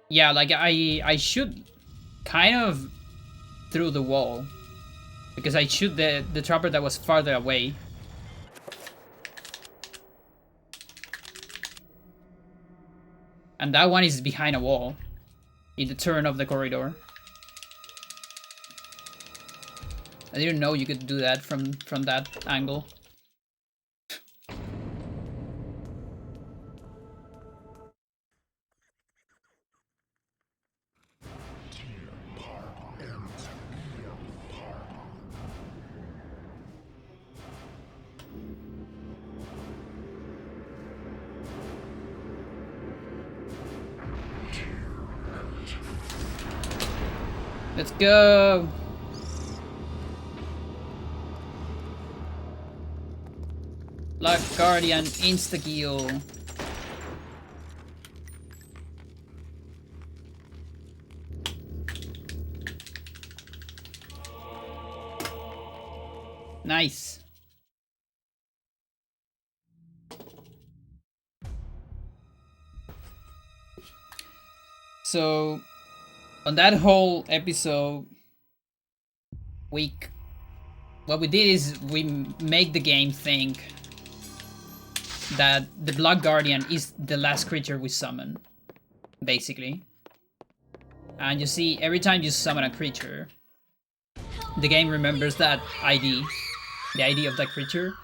Yeah, like I shoot kind of through the wall because I shoot the trapper that was farther away. And that one is behind a wall in the turn of the corridor. I didn't know you could do that from that angle. Let's go! Black Guardian insta-kill. Nice. So, on that whole episode, what we did is we make the game think that the Black Guardian is the last creature we summon, basically. And you see, every time you summon a creature, the game remembers that ID, the ID of that creature.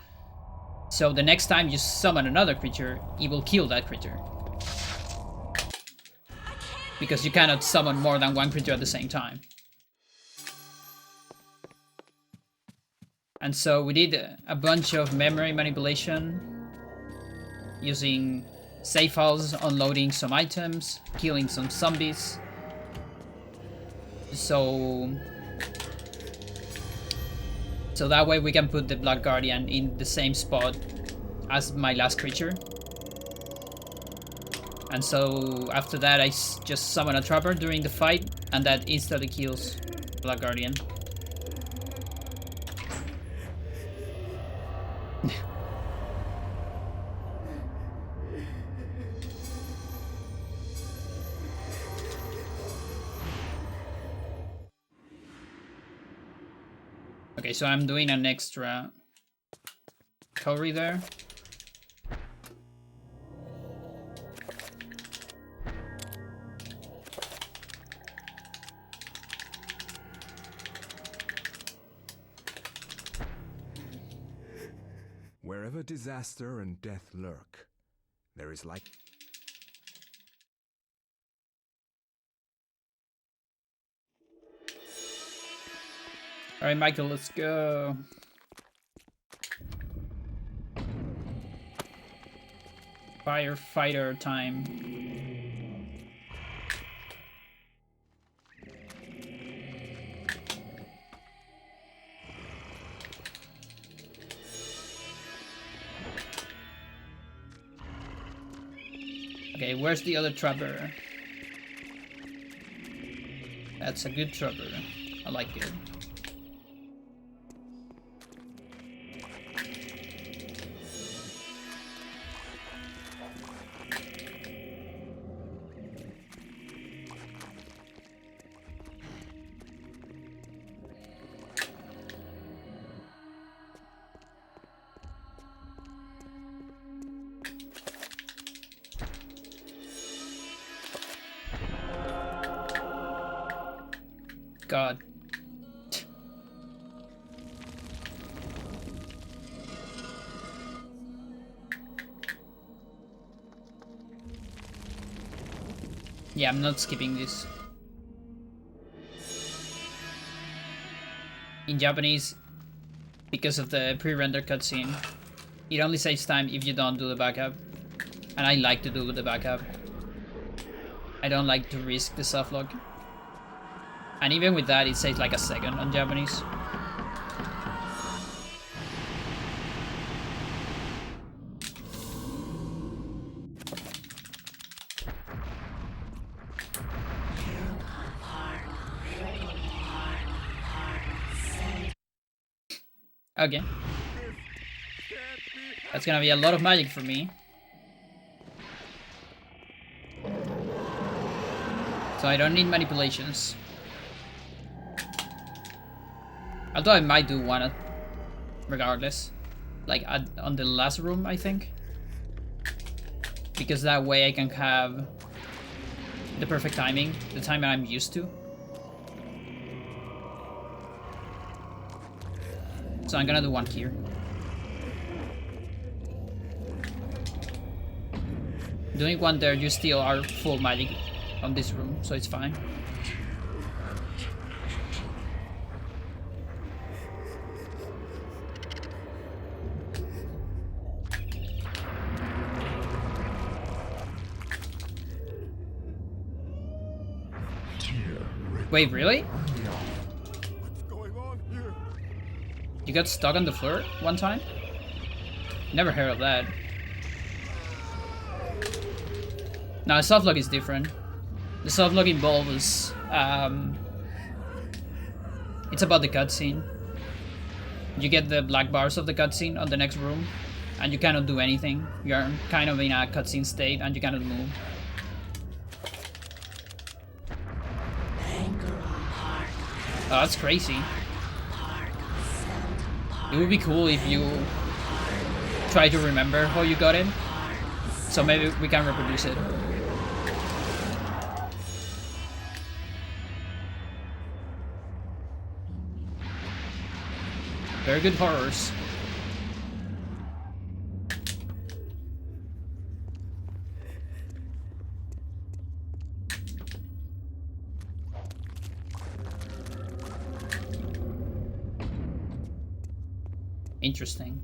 So the next time you summon another creature, it will kill that creature. Because you cannot summon more than one creature at the same time. And so we did a bunch of memory manipulation, using save files, unloading some items, killing some zombies. So that way we can put the Black Guardian in the same spot as my last creature. And so after that I just summon a trapper during the fight, and that instantly kills Black Guardian. Okay, so I'm doing an extra Cory there. Wherever disaster and death lurk, there is like... Alright, Michael, let's go. Firefighter time. Okay, where's the other trapper? That's a good trapper. I like it. God. Yeah, I'm not skipping this. In Japanese, because of the pre-render cutscene, it only saves time if you don't do the backup. And I like to do the backup. I don't like to risk the softlock. And even with that, it saves like a second on Japanese. Okay. That's gonna be a lot of magic for me. So I don't need manipulations. Although I might do one regardless. Like on the last room, I think. Because that way I can have the perfect timing, the time I'm used to. So I'm gonna do one here. Doing one there, you still are full magic on this room, so it's fine. Wait, really? What's going on here? You got stuck on the floor one time? Never heard of that. Now, softlock is different. The softlock involves, it's about the cutscene. You get the black bars of the cutscene on the next room, and you cannot do anything. You're kind of in a cutscene state, and you cannot move. Oh, that's crazy. It would be cool if you try to remember how you got it. So maybe we can reproduce it. Very good horrors. Interesting.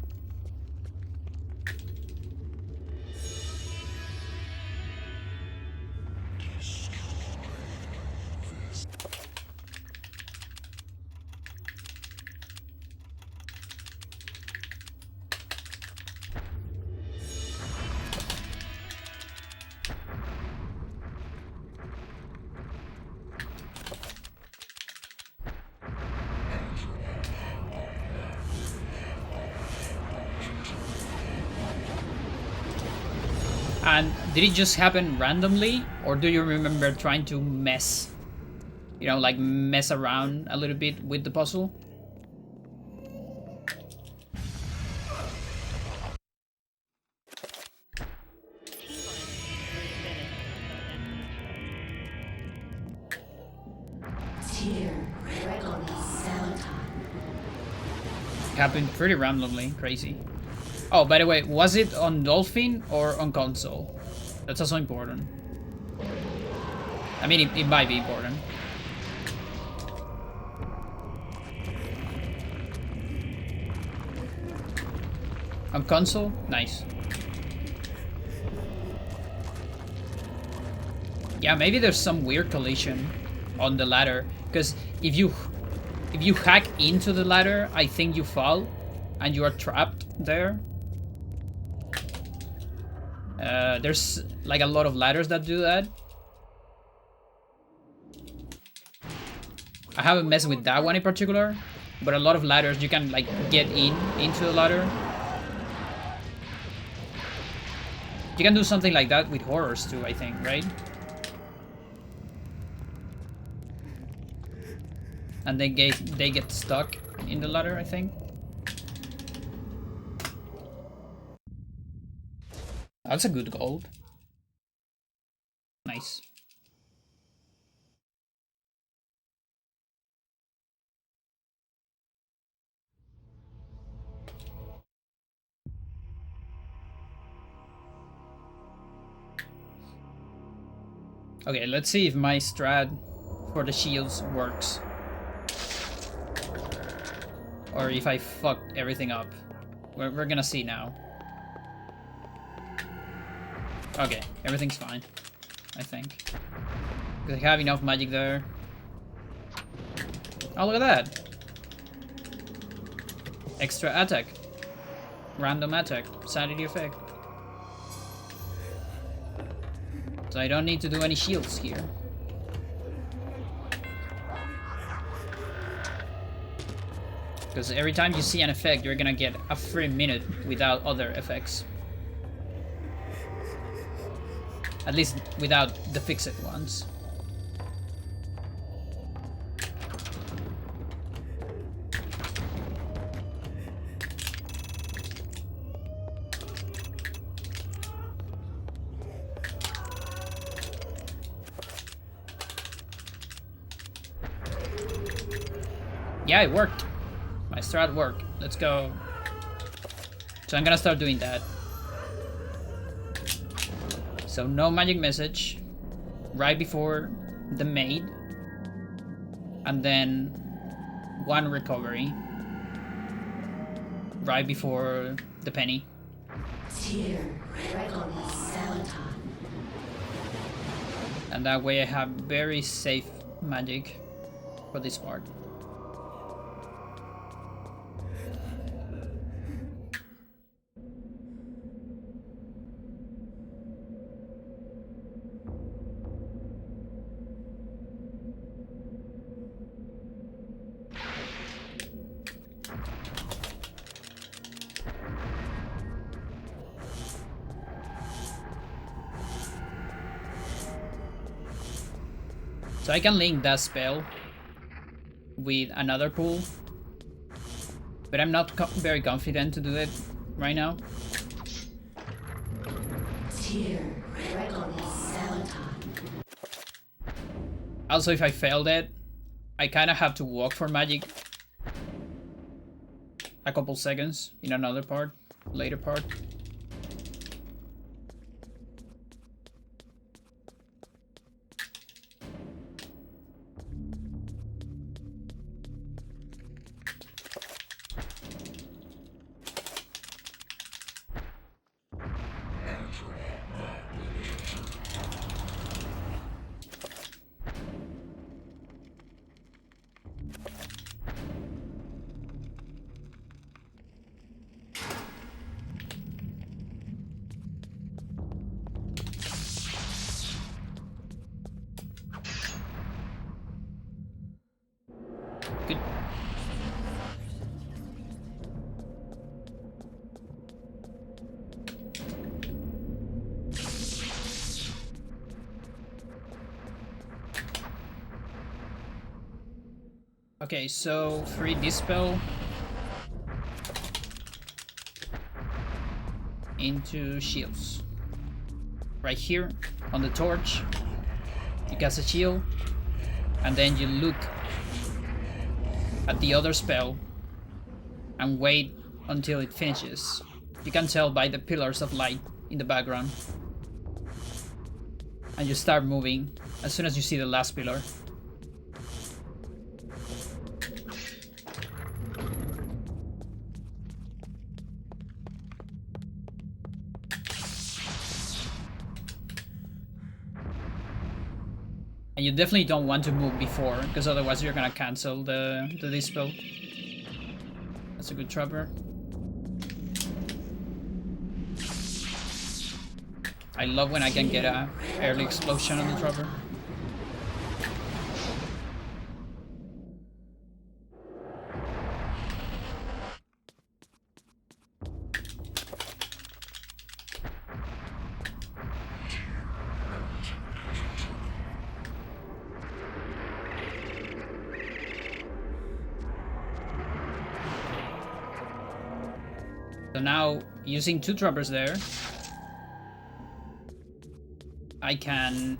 And did it just happen randomly, or do you remember trying to mess, you know, like mess around a little bit with the puzzle? It happened pretty randomly, crazy. Oh, by the way, was it on Dolphin or on console? That's also important. I mean, it might be important. On console? Nice. Yeah, maybe there's some weird collision on the ladder, because if you hack into the ladder, I think you fall and you are trapped there. There's like a lot of ladders that do that. I haven't messed with that one in particular, but a lot of ladders you can like get into the ladder. You can do something like that with horrors too, I think, right? And they get stuck in the ladder, I think. That's a good gold. Nice. Okay, let's see if my strat for the shields works. Or if I fucked everything up. We're gonna see now. Okay, everything's fine, I think. Because I have enough magic there. Oh, look at that! Extra attack. Random attack. Sanity effect. So I don't need to do any shields here. Because every time you see an effect, you're gonna get a free minute without other effects. At least without the fixed ones. Yeah, it worked. My strat worked. Let's go. So I'm gonna start doing that. So no magic message right before the maid, and then one recovery right before the penny. And that way I have very safe magic for this part. So I can link that spell with another pool, but I'm not very confident to do it right now. Also, if I failed it, I kind of have to walk for magic a couple seconds in another part, later part. Good. Okay, so free dispel into shields. Right here on the torch, you cast a shield, and then you look at the other spell and wait until it finishes. You can tell by the pillars of light in the background. And you start moving as soon as you see the last pillar. And you definitely don't want to move before, because otherwise you're gonna cancel the dispel. That's a good trapper. I love when I can get a early explosion on the trapper. So now, using two trappers there, I can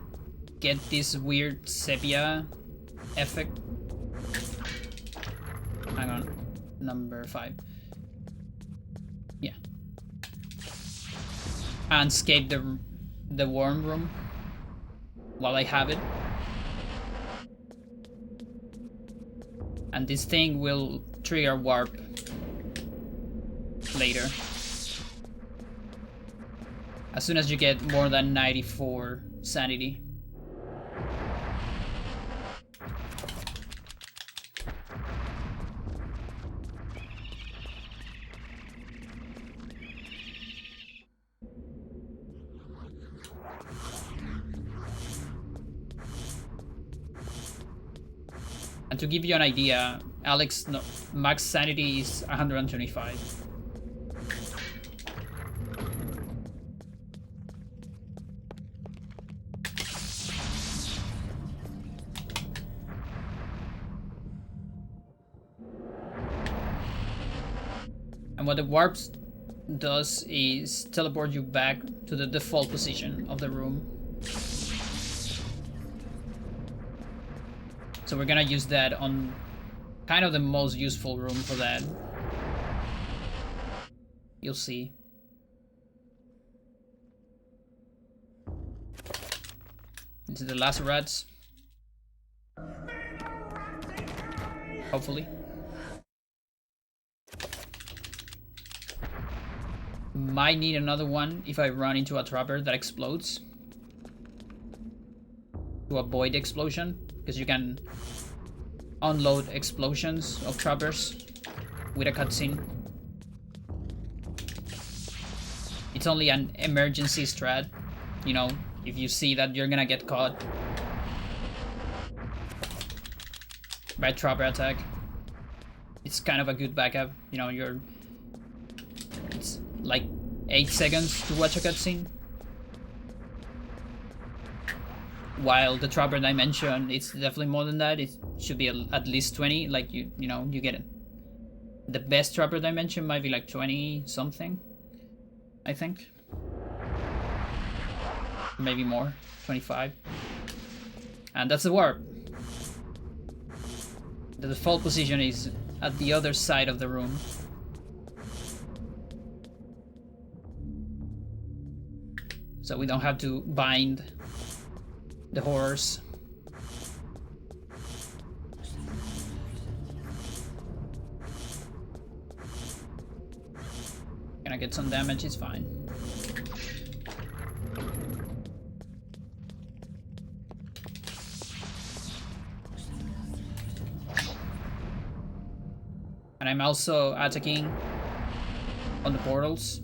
get this weird sepia effect. Hang on, number 5. Yeah. And escape the worm room while I have it. And this thing will trigger warp later. as soon as you get more than 94 sanity. And to give you an idea, Alex max sanity is 125. And what the warps does is teleport you back to the default position of the room. So we're gonna use that on kind of the most useful room for that. You'll see. Into the last rats. Hopefully. Might need another one if I run into a trapper that explodes. To avoid the explosion. Because you can unload explosions of trappers with a cutscene. It's only an emergency strat, you know, if you see that you're gonna get caught by a trapper attack. It's kind of a good backup, you know, it's like 8 seconds to watch a cutscene. While the trapper dimension, it's definitely more than that. It should be at least 20. Like you know, you get it. The best trapper dimension might be like 20 something, I think. Maybe more, 25. And that's the warp. The default position is at the other side of the room. So we don't have to bind the horrors. Gonna get some damage, it's fine. And I'm also attacking on the portals.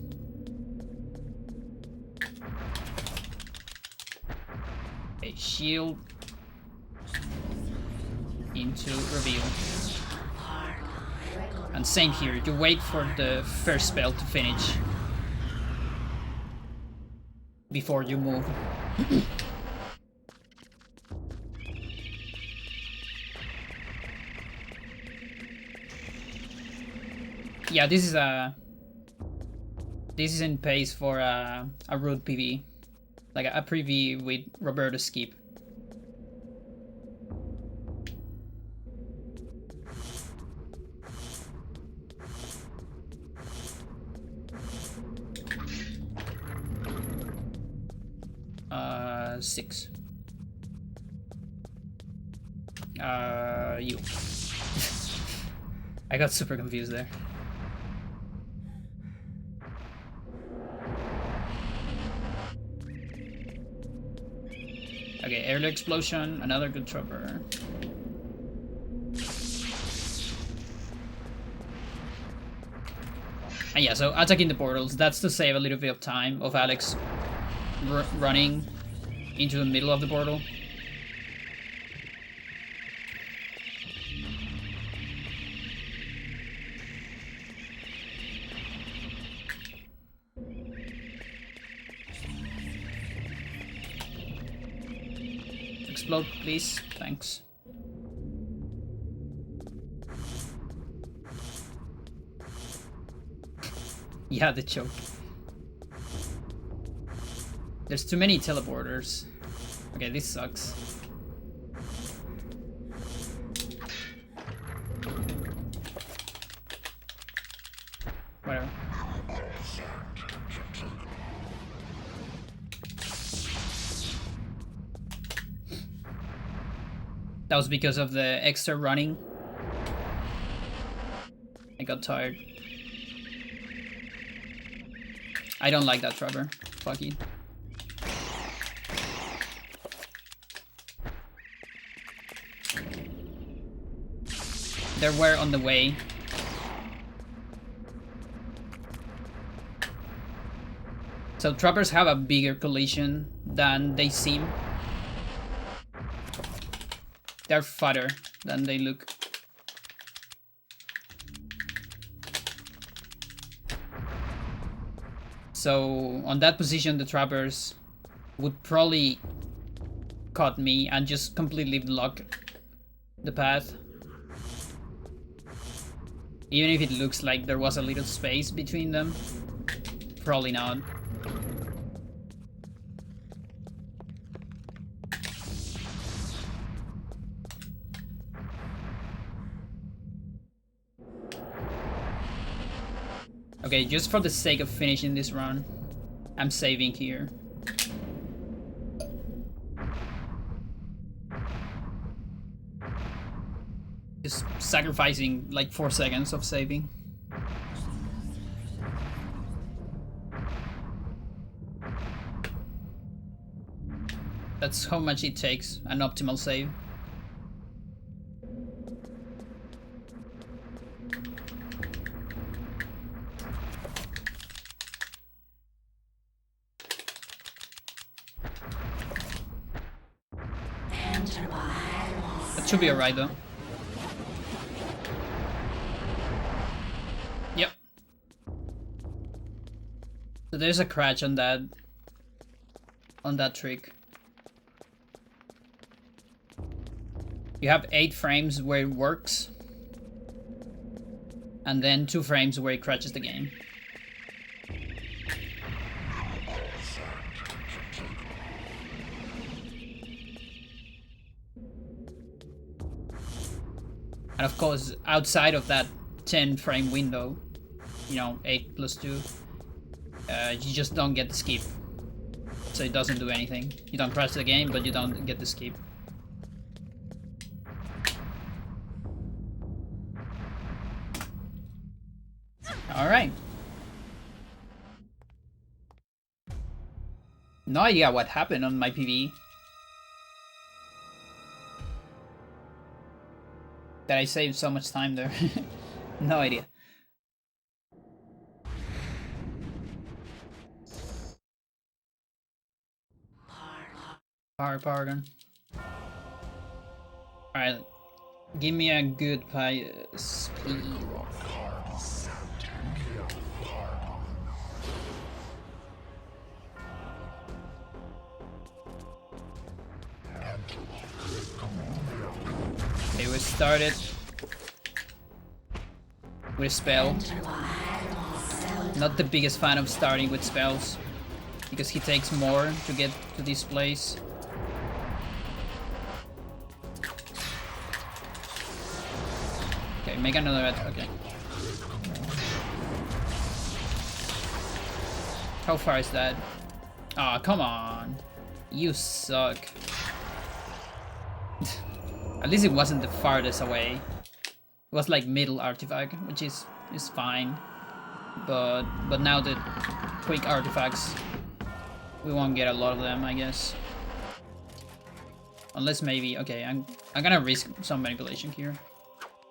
A shield into reveal. And same here, you wait for the first spell to finish before you move. Yeah, this is in pace for a root PV. Like a PV with Roberto Skip. Six. You. I got super confused there. Okay, early explosion, another good trapper. And yeah, so attacking the portals, that's to save a little bit of time of Alex running into the middle of the portal. Explode, please. Thanks. Yeah, the choke. There's too many teleporters. Okay, this sucks. Whatever. That was because of the extra running. I got tired. I don't like that trapper. fuck it. They were on the way. So trappers have a bigger collision than they seem. They're fatter than they look. So on that position, the trappers would probably cut me and just completely block the path. Even if it looks like there was a little space between them, probably not. Okay, just for the sake of finishing this run, I'm saving here. Just sacrificing like 4 seconds of saving. That's how much it takes, an optimal save. That should be alright though. Yep. So there's a crash on that trick. You have 8 frames where it works, and then 2 frames where it crashes the game. And of course, outside of that 10 frame window, you know, 8 plus 2, you just don't get the skip. So it doesn't do anything. You don't crash the game, but you don't get the skip. Alright. No idea what happened on my PV. That I saved so much time there. No idea. Pardon. Alright. Give me a good pious, please. Okay, we started with spell. Not the biggest fan of starting with spells, because he takes more to get to this place. Okay, make another attack. Okay. How far is that? Aw, oh, come on. You suck. At least it wasn't the farthest away. It was like middle artifact, which is fine. But now the quick artifacts, we won't get a lot of them, I guess. Unless maybe, okay, I'm gonna risk some manipulation here.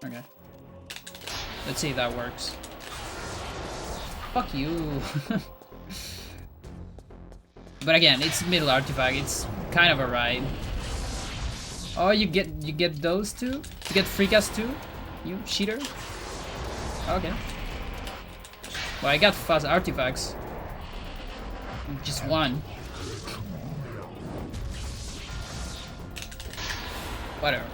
Okay. Let's see if that works. Fuck you. But again, it's middle artifact, it's kind of a ride. Oh, you get those two? You get free cast too? You cheater? Okay. Well, I got fast artifacts. Just one. Whatever.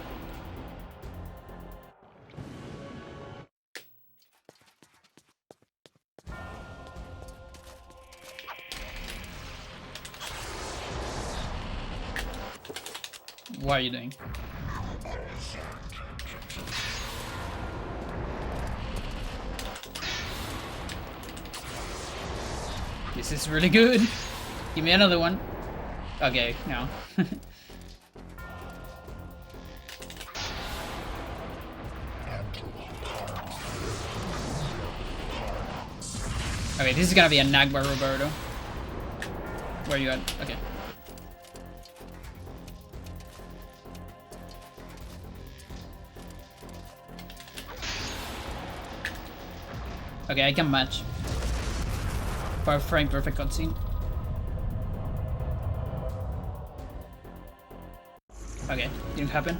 What are you doing? This is really good. Give me another one. Okay, no. Okay, this is gonna be a Nagbar Roberto. Where are you at? Okay. Okay, I can match. For a frame perfect cutscene. Okay, didn't happen.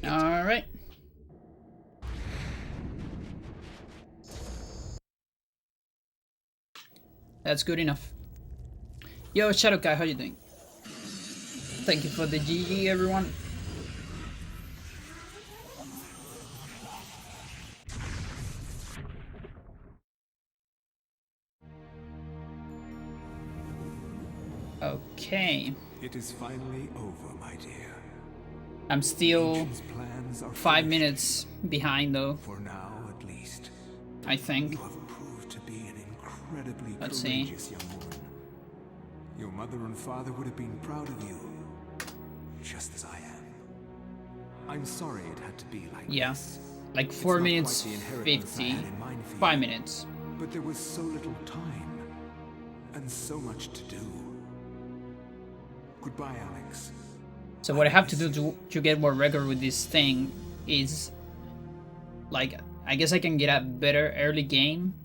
All right. That's good enough. Yo, Shadowkai, how you doing? Thank you for the GG, everyone. Okay. It is finally over, my dear. I'm still Ancient's plans are 5 finished. minutes behind, though. For now, at least. I think. You have proved to be an incredibly Let's see. courageous young woman. Your mother and father would have been proud of you, just as I am. I'm sorry it had to be like Yeah. this. Like It's 4 not quite minutes the inheritance I 50. had in mind for you. 5 minutes. But there was so little time, and so much to do. Goodbye, Alex. So what I have to do to get more regular with this thing is, like, I guess I can get a better early game,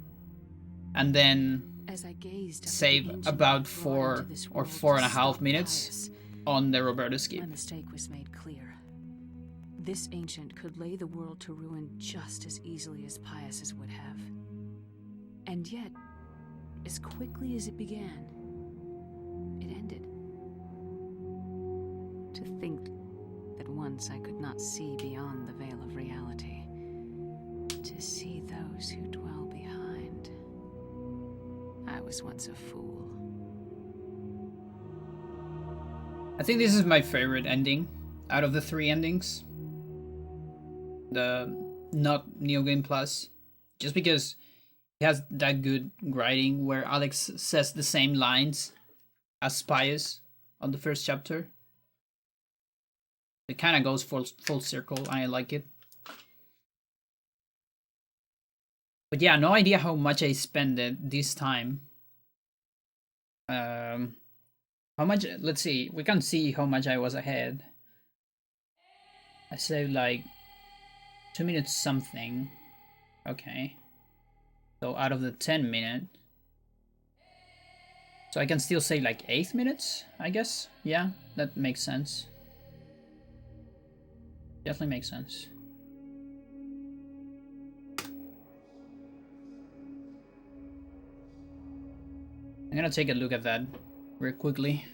and then As I gazed up at the save ancient about brought 4 into this or world to 4.5 stop minutes Pius, on the Roberto Skip. my mistake was made clear. This ancient could lay the world to ruin just as easily as Pius's would have. And yet, as quickly as it began, it ended. To think that once I could not see beyond the veil of reality, to see those who dwell behind. I was once a fool. I think this is my favorite ending out of the 3 endings. The not Neo Game Plus, just because it has that good writing where Alex says the same lines as Pius on the first chapter. It kind of goes full circle, and I like it. But yeah, no idea how much I spent it this time. How much? Let's see. We can see how much I was ahead. I saved like 2 minutes something. Okay. So out of the 10 minute. So I can still say like 8 minutes, I guess. Yeah, that makes sense. Definitely makes sense. I'm gonna take a look at that real quickly.